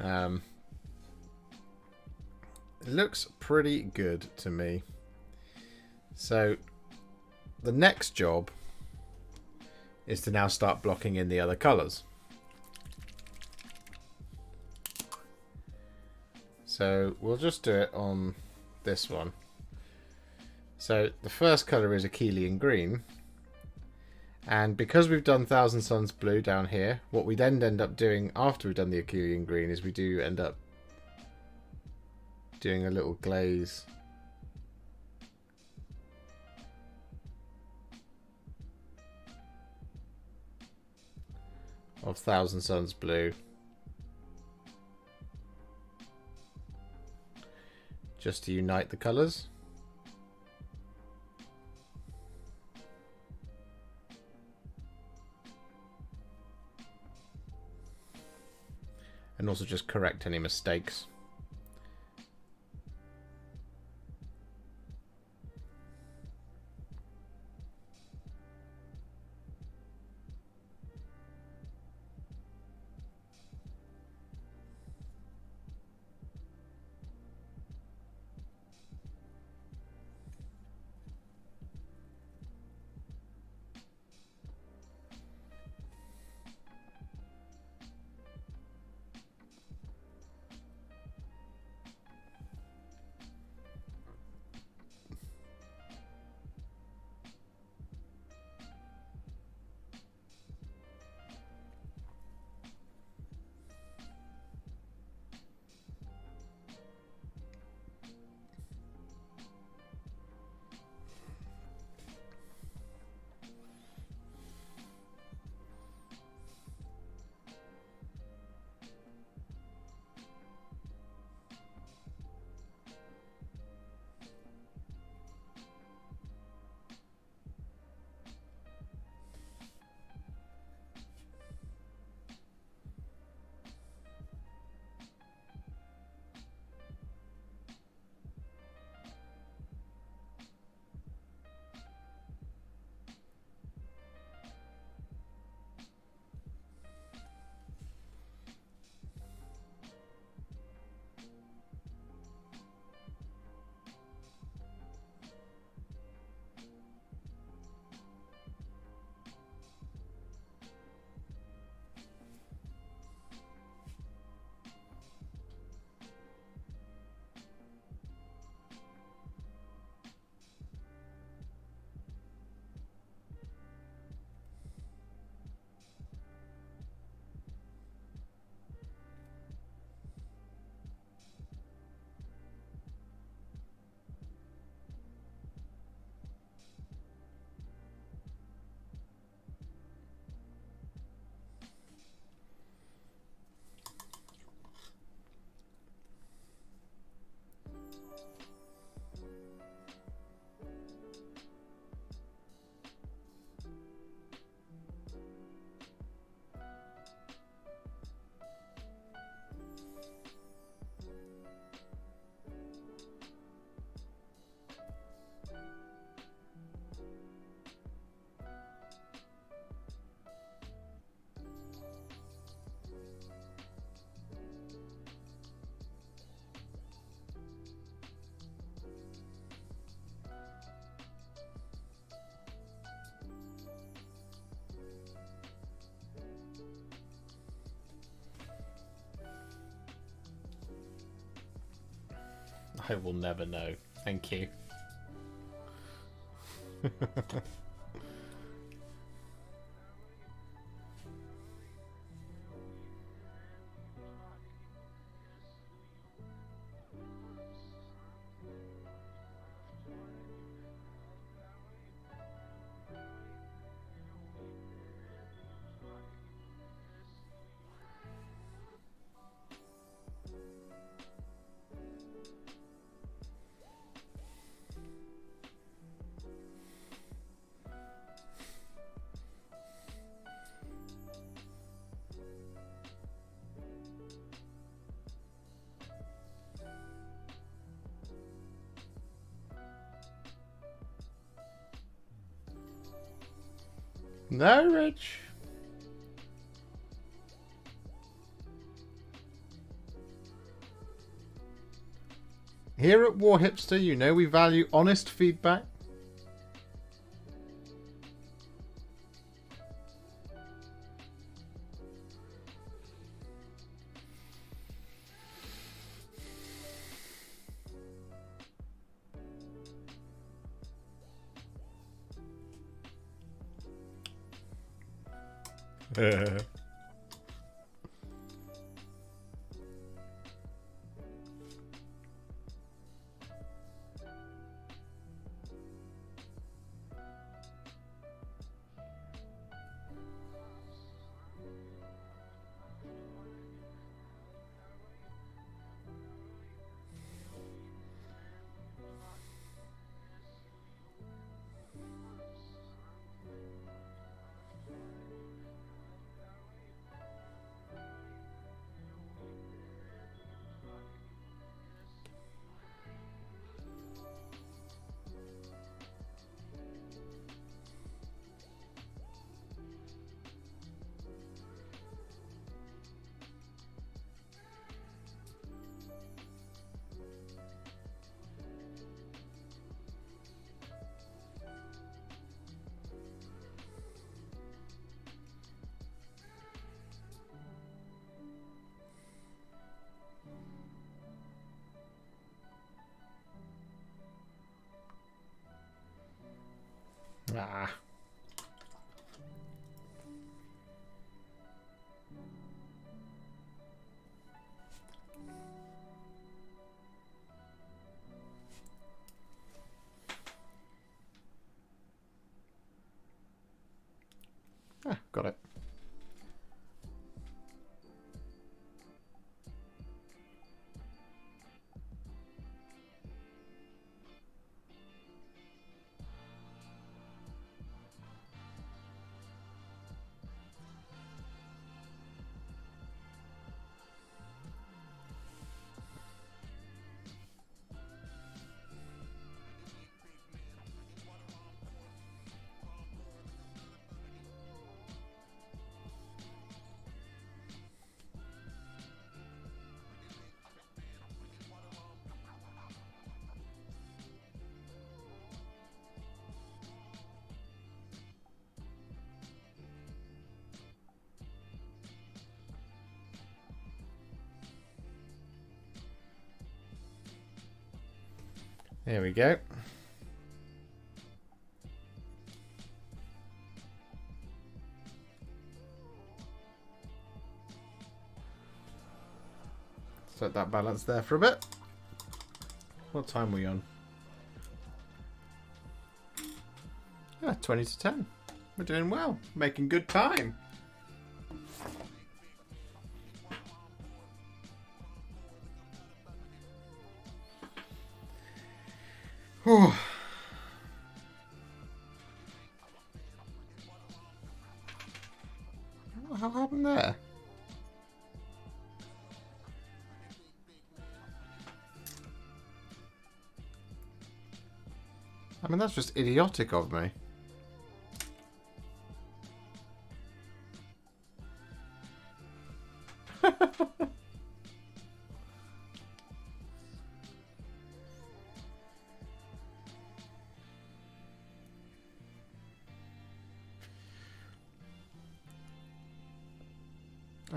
it looks pretty good to me. So the next job is to now start blocking in the other colours. So we'll just do it on this one. So the first colour is Achillean green. And because we've done Thousand Suns blue down here, what we then end up doing after we've done the Achillean green is we do end up doing a little glaze of Thousand Suns blue, just to unite the colours. And also just correct any mistakes. I will never know. Thank you. No, Rich. Here at Warhipster, you know we value honest feedback. Ah. Got it. There we go. Set that balance there for a bit. What time are we on? Yeah, 20 to 10. We're doing well. Making good time. Whew. What happened there? I mean, that's just idiotic of me.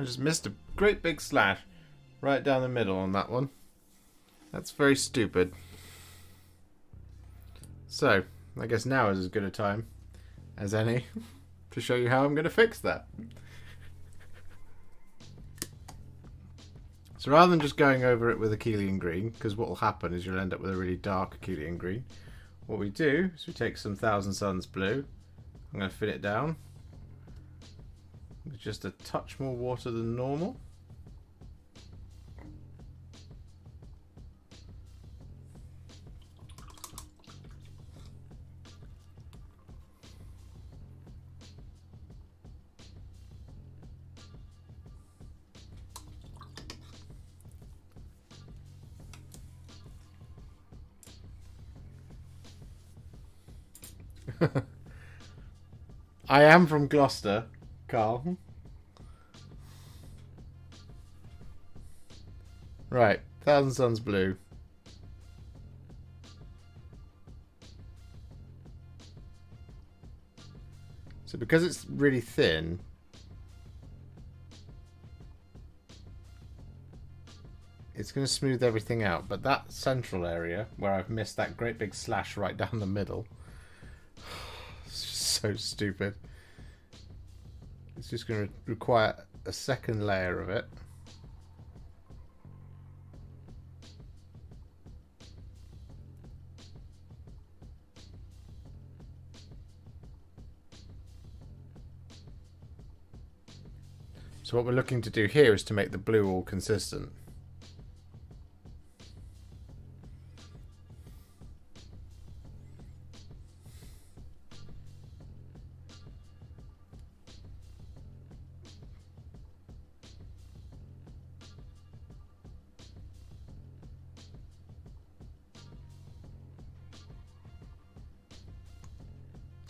I just missed a great big slash right down the middle on that one. That's very stupid. So, I guess now is as good a time as any to show you how I'm going to fix that. So rather than just going over it with Achillean green, because what will happen is you'll end up with a really dark Achillean green, what we do is we take some Thousand Suns blue. I'm going to fill it down with just a touch more water than normal. I am from Gloucester, Carl. Right, Thousand Suns blue. So because it's really thin, it's going to smooth everything out. But that central area, where I've missed that great big slash right down the middle, it's just so stupid. It's just going to require a second layer of it. So what we're looking to do here is to make the blue all consistent.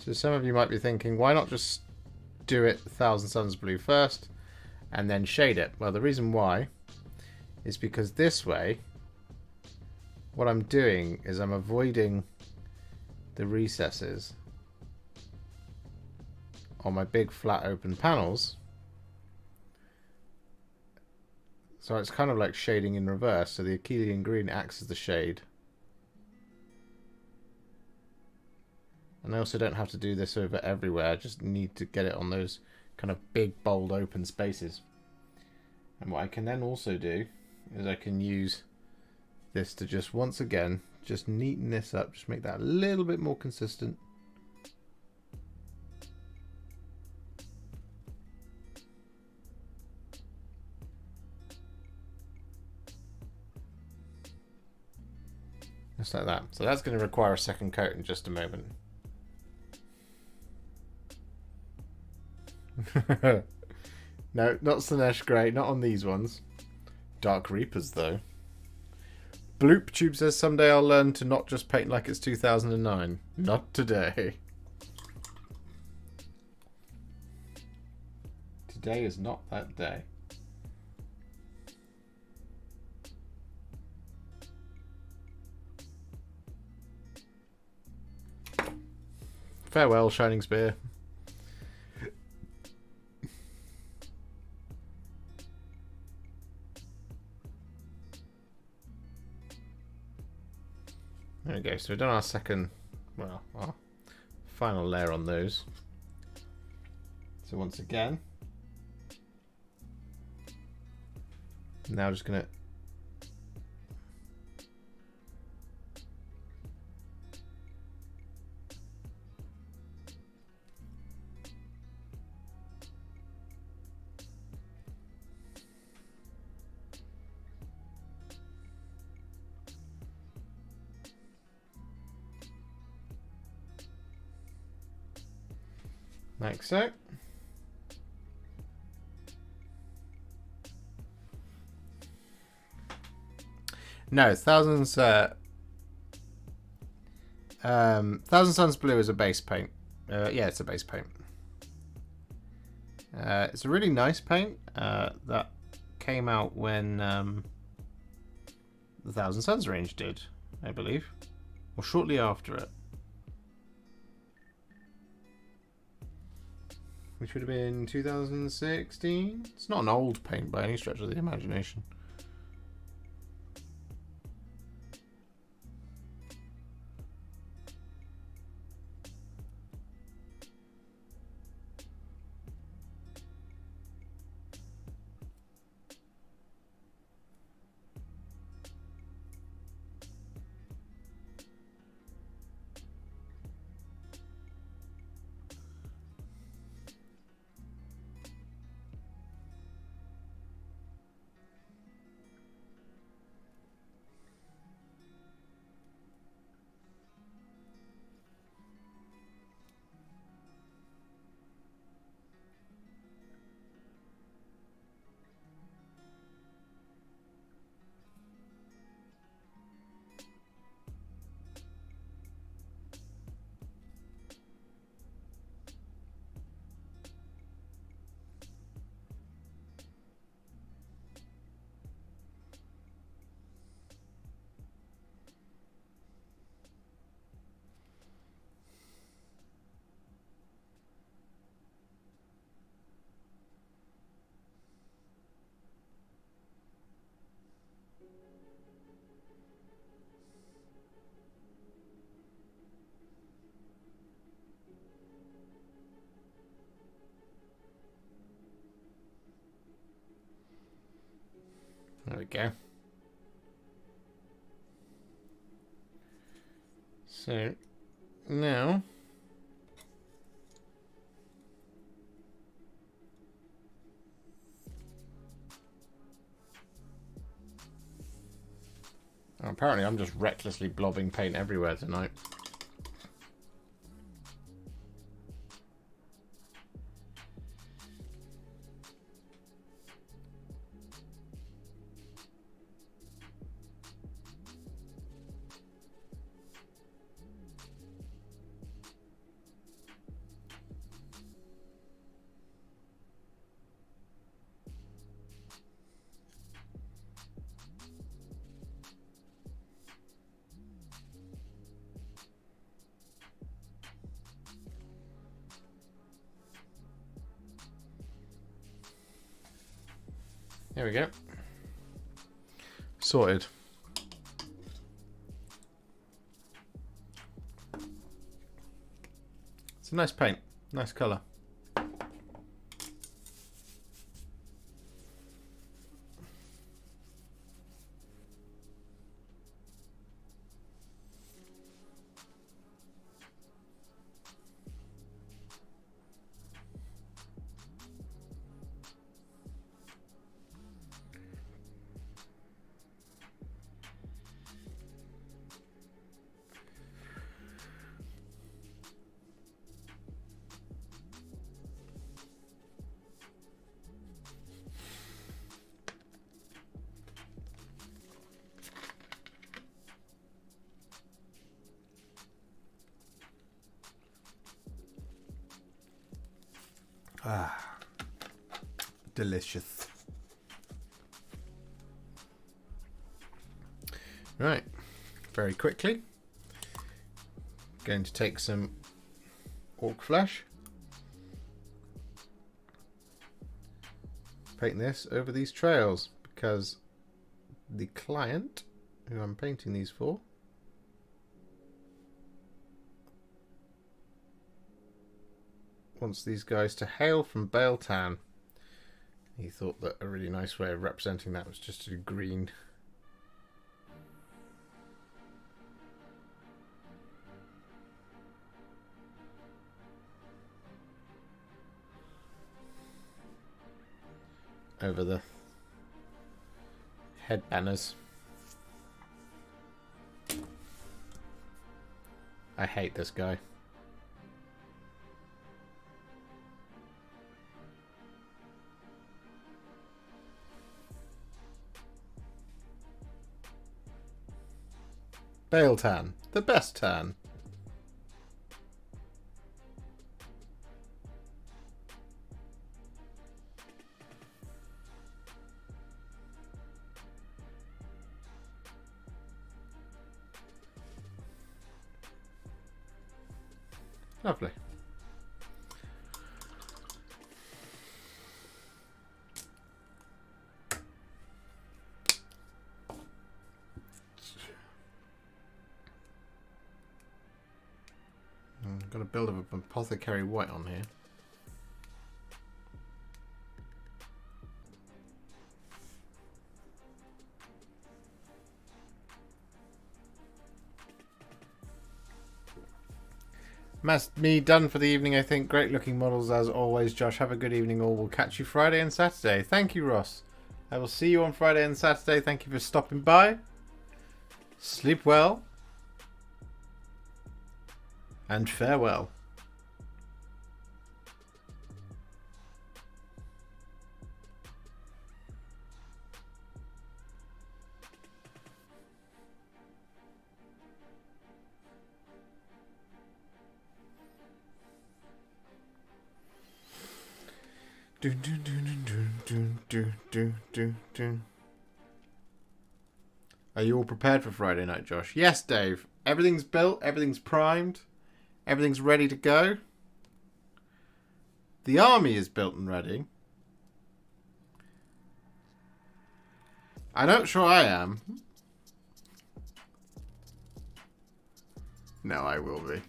So some of you might be thinking, why not just do it Thousand Suns blue first and then shade it? Well, the reason why is because this way, what I'm doing is I'm avoiding the recesses on my big flat open panels. So it's kind of like shading in reverse. So the Achillean green acts as the shade. And I also don't have to do this over everywhere. I just need to get it on those kind of big, bold, open spaces. And what I can then also do is I can use this to just, once again, just neaten this up. Just make that a little bit more consistent. Just like that. So that's going to require a second coat in just a moment. No, not Slanesh Grey, not on these ones. Dark Reapers, though. Bloop Tube says, someday I'll learn to not just paint like it's 2009. Not today. Today is not that day. Farewell, Shining Spear. There we go. So we've done our second, well, our final layer on those. So once again, now just going to like so. No, Thousand Suns Blue is a base paint. Yeah, it's a base paint. It's a really nice paint that came out when the Thousand Suns range did, I believe, or shortly after it. Which would have been 2016. It's not an old paint by any stretch of the imagination. There we go. So now apparently I'm just recklessly blobbing paint everywhere tonight. There we go. Sorted. It's a nice paint. Nice colour. Ah, delicious. Right, very quickly, going to take some orc flesh, paint this over these trails because the client who I'm painting these for wants these guys to hail from Baletown. He thought that a really nice way of representing that was just to do green. Over the head banners. I hate this guy. Bale tan, the best tan. Lovely. I've got a build of an apothecary white on here. That's me done for the evening, I think. Great looking models as always, Josh. Have a good evening all. We'll catch you Friday and Saturday. Thank you, Ross. I will see you on Friday and Saturday. Thank you for stopping by. Sleep well. And farewell. Are you all prepared for Friday night, Josh? Yes, Dave. Everything's built, everything's primed, everything's ready to go. The army is built and ready. I'm not sure I am. No, I will be.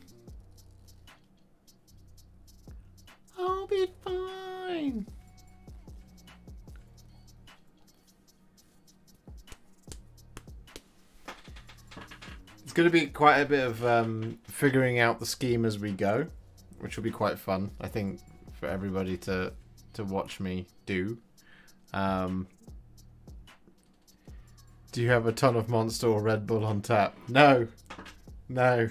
I'll be fine. It's going to be quite a bit of figuring out the scheme as we go, which will be quite fun, I think, for everybody to watch me do. Do you have a ton of Monster or Red Bull on tap? No. No.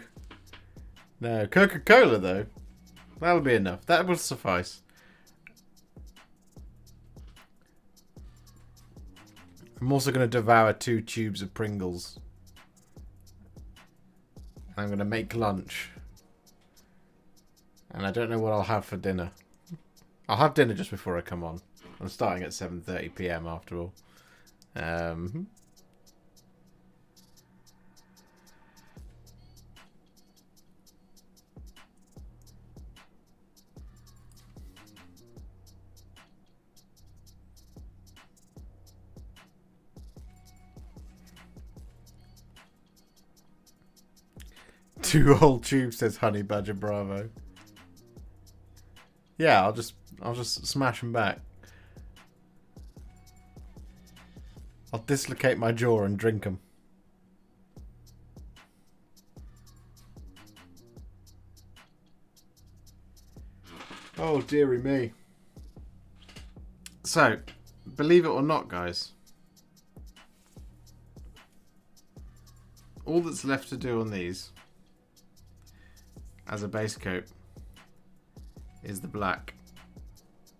No. Coca-Cola, though. That'll be enough. That will suffice. I'm also going to devour 2 tubes of Pringles. I'm going to make lunch. And I don't know what I'll have for dinner. I'll have dinner just before I come on. I'm starting at 7:30 PM after all. 2 whole tubes, says Honey Badger Bravo. Yeah, I'll just smash them back. I'll dislocate my jaw and drink them. Oh, dearie me. So, believe it or not, guys, all that's left to do on these as a base coat is the black,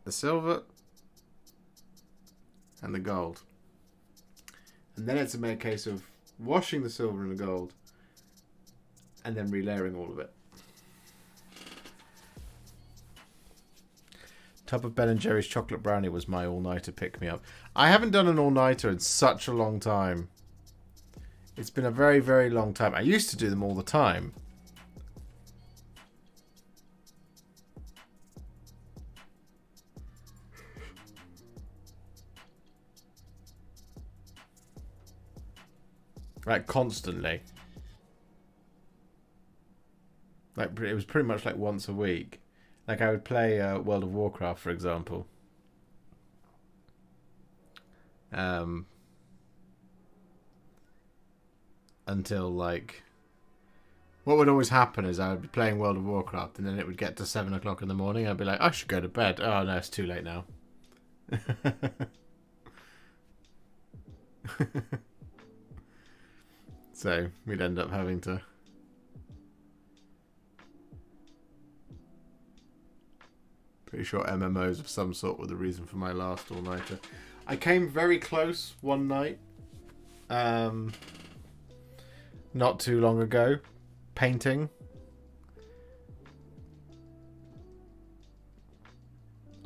the silver, and the gold. And then it's a mere case of washing the silver and the gold and then relayering all of it. Tub of Ben & Jerry's chocolate brownie was my all-nighter pick-me-up. I haven't done an all-nighter in such a long time. It's been a very, very long time. I used to do them all the time. Like, constantly. Like, it was pretty much like once a week. Like, I would play World of Warcraft, for example. Until, like... What would always happen is I would be playing World of Warcraft, and then it would get to 7 o'clock in the morning, and I'd be like, I should go to bed. Oh, no, it's too late now. So, we'd end up having to... Pretty sure MMOs of some sort were the reason for my last all-nighter. I came very close one night. Not too long ago. Painting.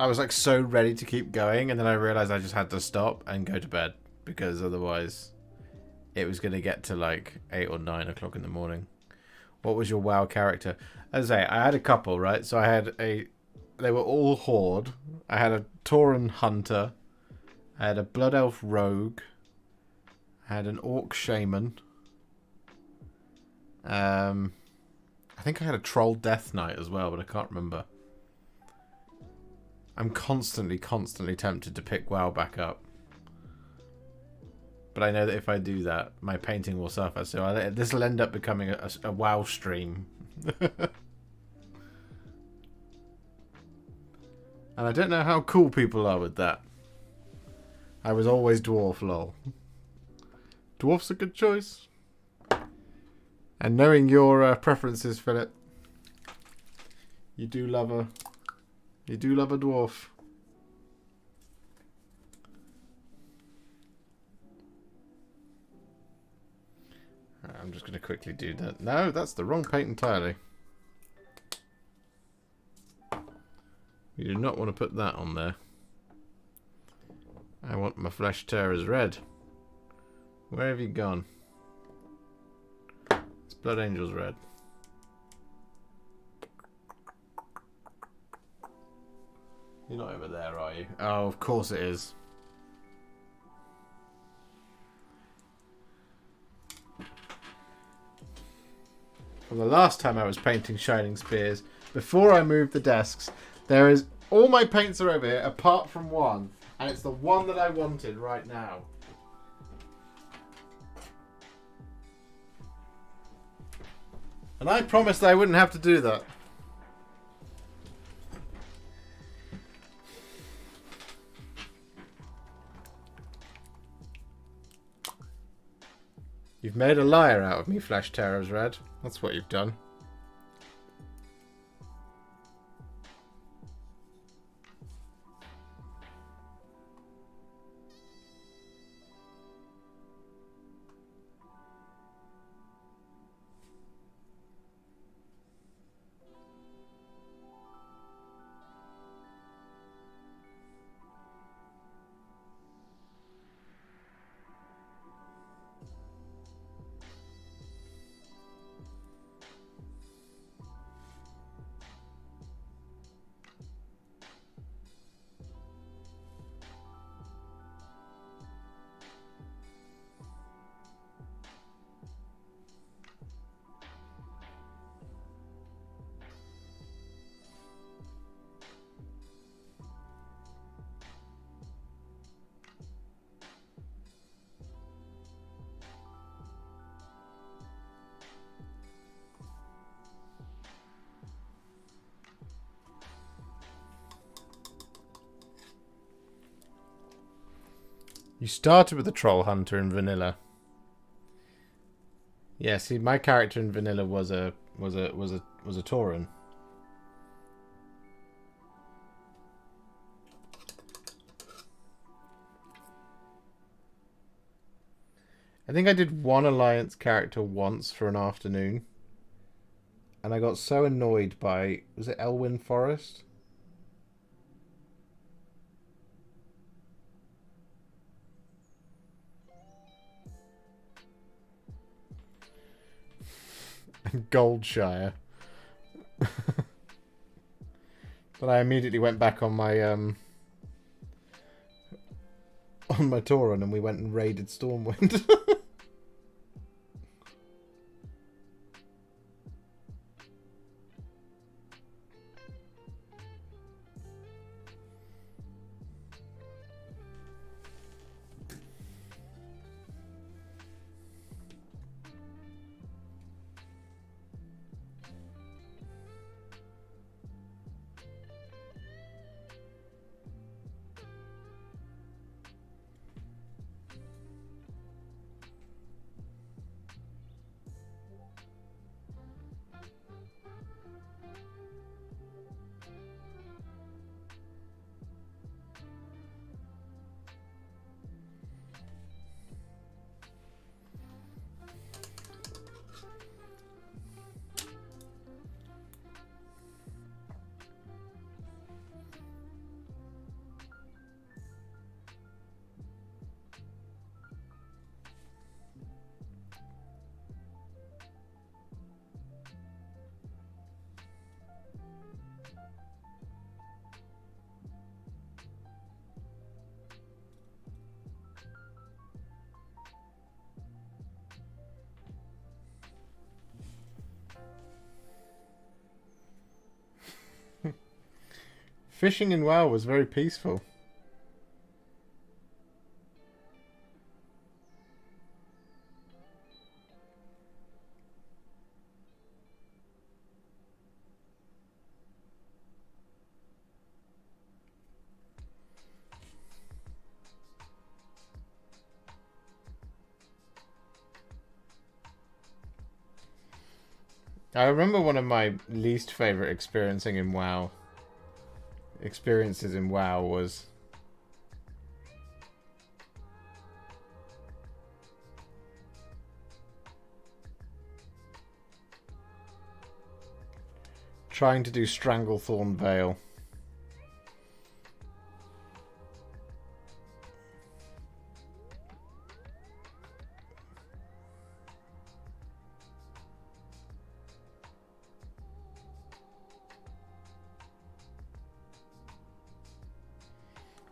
I was like so ready to keep going, and then I realised I just had to stop and go to bed. Because otherwise it was going to get to like 8 or 9 o'clock in the morning. What was your WoW character? As I say, I had a couple, right? So I had a... They were all Horde. I had a Tauren Hunter. I had a Blood Elf Rogue. I had an Orc Shaman. I think I had a Troll Death Knight as well, but I can't remember. I'm constantly tempted to pick WoW back up. But I know that if I do that, my painting will suffer. So this will end up becoming a WoW stream. And I don't know how cool people are with that. I was always dwarf, lol. Dwarf's a good choice. And knowing your preferences, Philip, you do love a dwarf. I'm just going to quickly do that. No, that's the wrong paint entirely. You do not want to put that on there. I want my flesh tearers red. Where have you gone? It's Blood Angels red. You're not over there, are you? Oh, of course it is. From the last time I was painting Shining Spears, before I moved the desks, there is... All my paints are over here, apart from one. And it's the one that I wanted right now. And I promised I wouldn't have to do that. You've made a liar out of me, Flash Terrors Red. That's what you've done. You started with a troll hunter in vanilla. Yeah, see, my character in vanilla was a Tauren. I think I did one Alliance character once for an afternoon, and I got so annoyed by, was it Elwyn Forest? Goldshire. But I immediately went back on my Tauren and we went and raided Stormwind. Fishing in WoW was very peaceful. I remember one of my least favorite experiences in WoW was trying to do Stranglethorn Vale.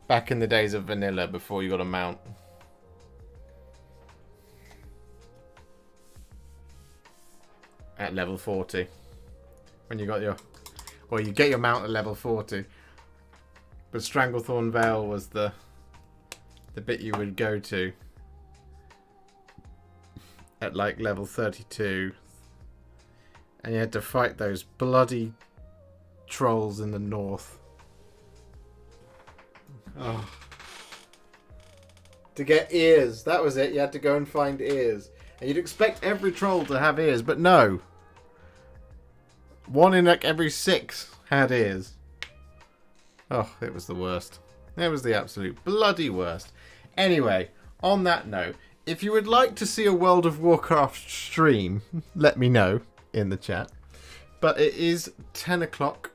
Back in the days of vanilla, before you got a mount. At level 40. When you got your... Well, you get your mount at level 40. But Stranglethorn Vale was the bit you would go to. At like level 32. And you had to fight those bloody trolls in the north. Oh. To get ears. That was it. You had to go and find ears. And you'd expect every troll to have ears, but no. One in like every 6 had ears. Oh, it was the worst. It was the absolute bloody worst. Anyway, on that note, if you would like to see a World of Warcraft stream, let me know in the chat. But it is 10 o'clock.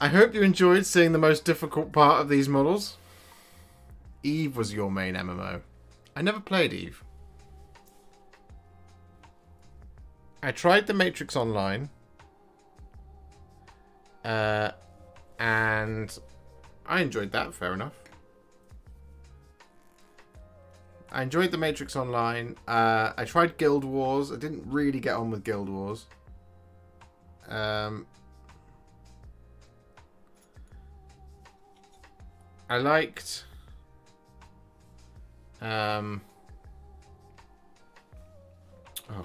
I hope you enjoyed seeing the most difficult part of these models. Eve was your main MMO. I never played Eve. I tried the Matrix Online. And I enjoyed that, fair enough. I enjoyed the Matrix Online. I tried Guild Wars. I didn't really get on with Guild Wars. I liked... oh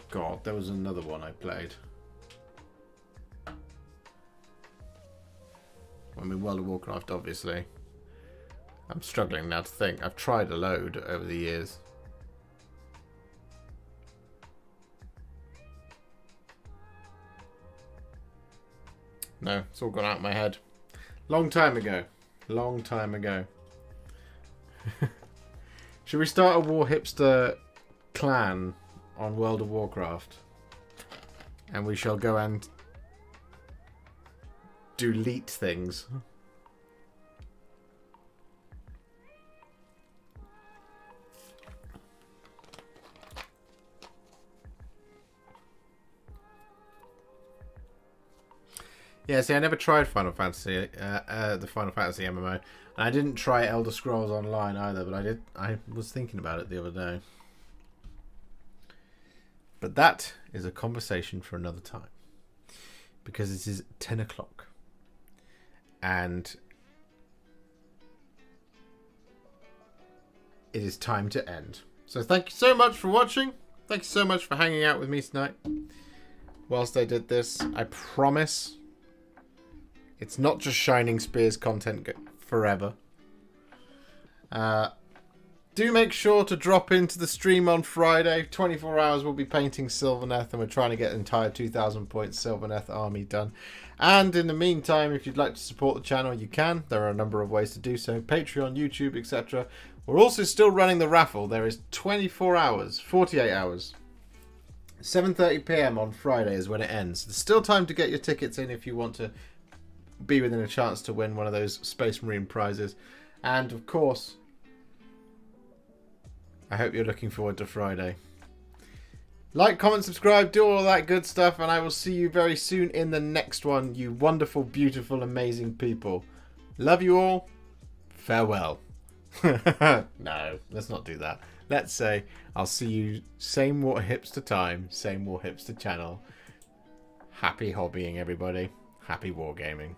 god, there was another one I played. I mean, World of Warcraft, obviously. I'm struggling now to think. I've tried a load over the years. No, it's all gone out of my head. Long time ago. Long time ago. Should we start a Warhipster clan on World of Warcraft? And we shall go and delete things. Yeah, see, I never tried Final Fantasy, the Final Fantasy MMO. And I didn't try Elder Scrolls Online either, but I was thinking about it the other day. But that is a conversation for another time. Because it is 10 o'clock. And it is time to end. So thank you so much for watching. Thank you so much for hanging out with me tonight. Whilst I did this, I promise it's not just Shining Spears content forever. Do make sure to drop into the stream on Friday. 24 hours we'll be painting Sylvaneth, and we're trying to get an entire 2,000 points Sylvaneth army done. And in the meantime, if you'd like to support the channel, you can. There are a number of ways to do so. Patreon, YouTube, etc. We're also still running the raffle. There is 24 hours, 48 hours. 7:30 PM on Friday is when it ends. There's still time to get your tickets in if you want to be within a chance to win one of those Space Marine prizes. And of course, I hope you're looking forward to Friday. Like, comment, subscribe, do all that good stuff, and I will see you very soon in the next one, you wonderful, beautiful, amazing people. Love you all. Farewell. No, let's not do that. Let's say, I'll see you same Warhipster time, same Warhipster channel. Happy hobbying, everybody. Happy wargaming.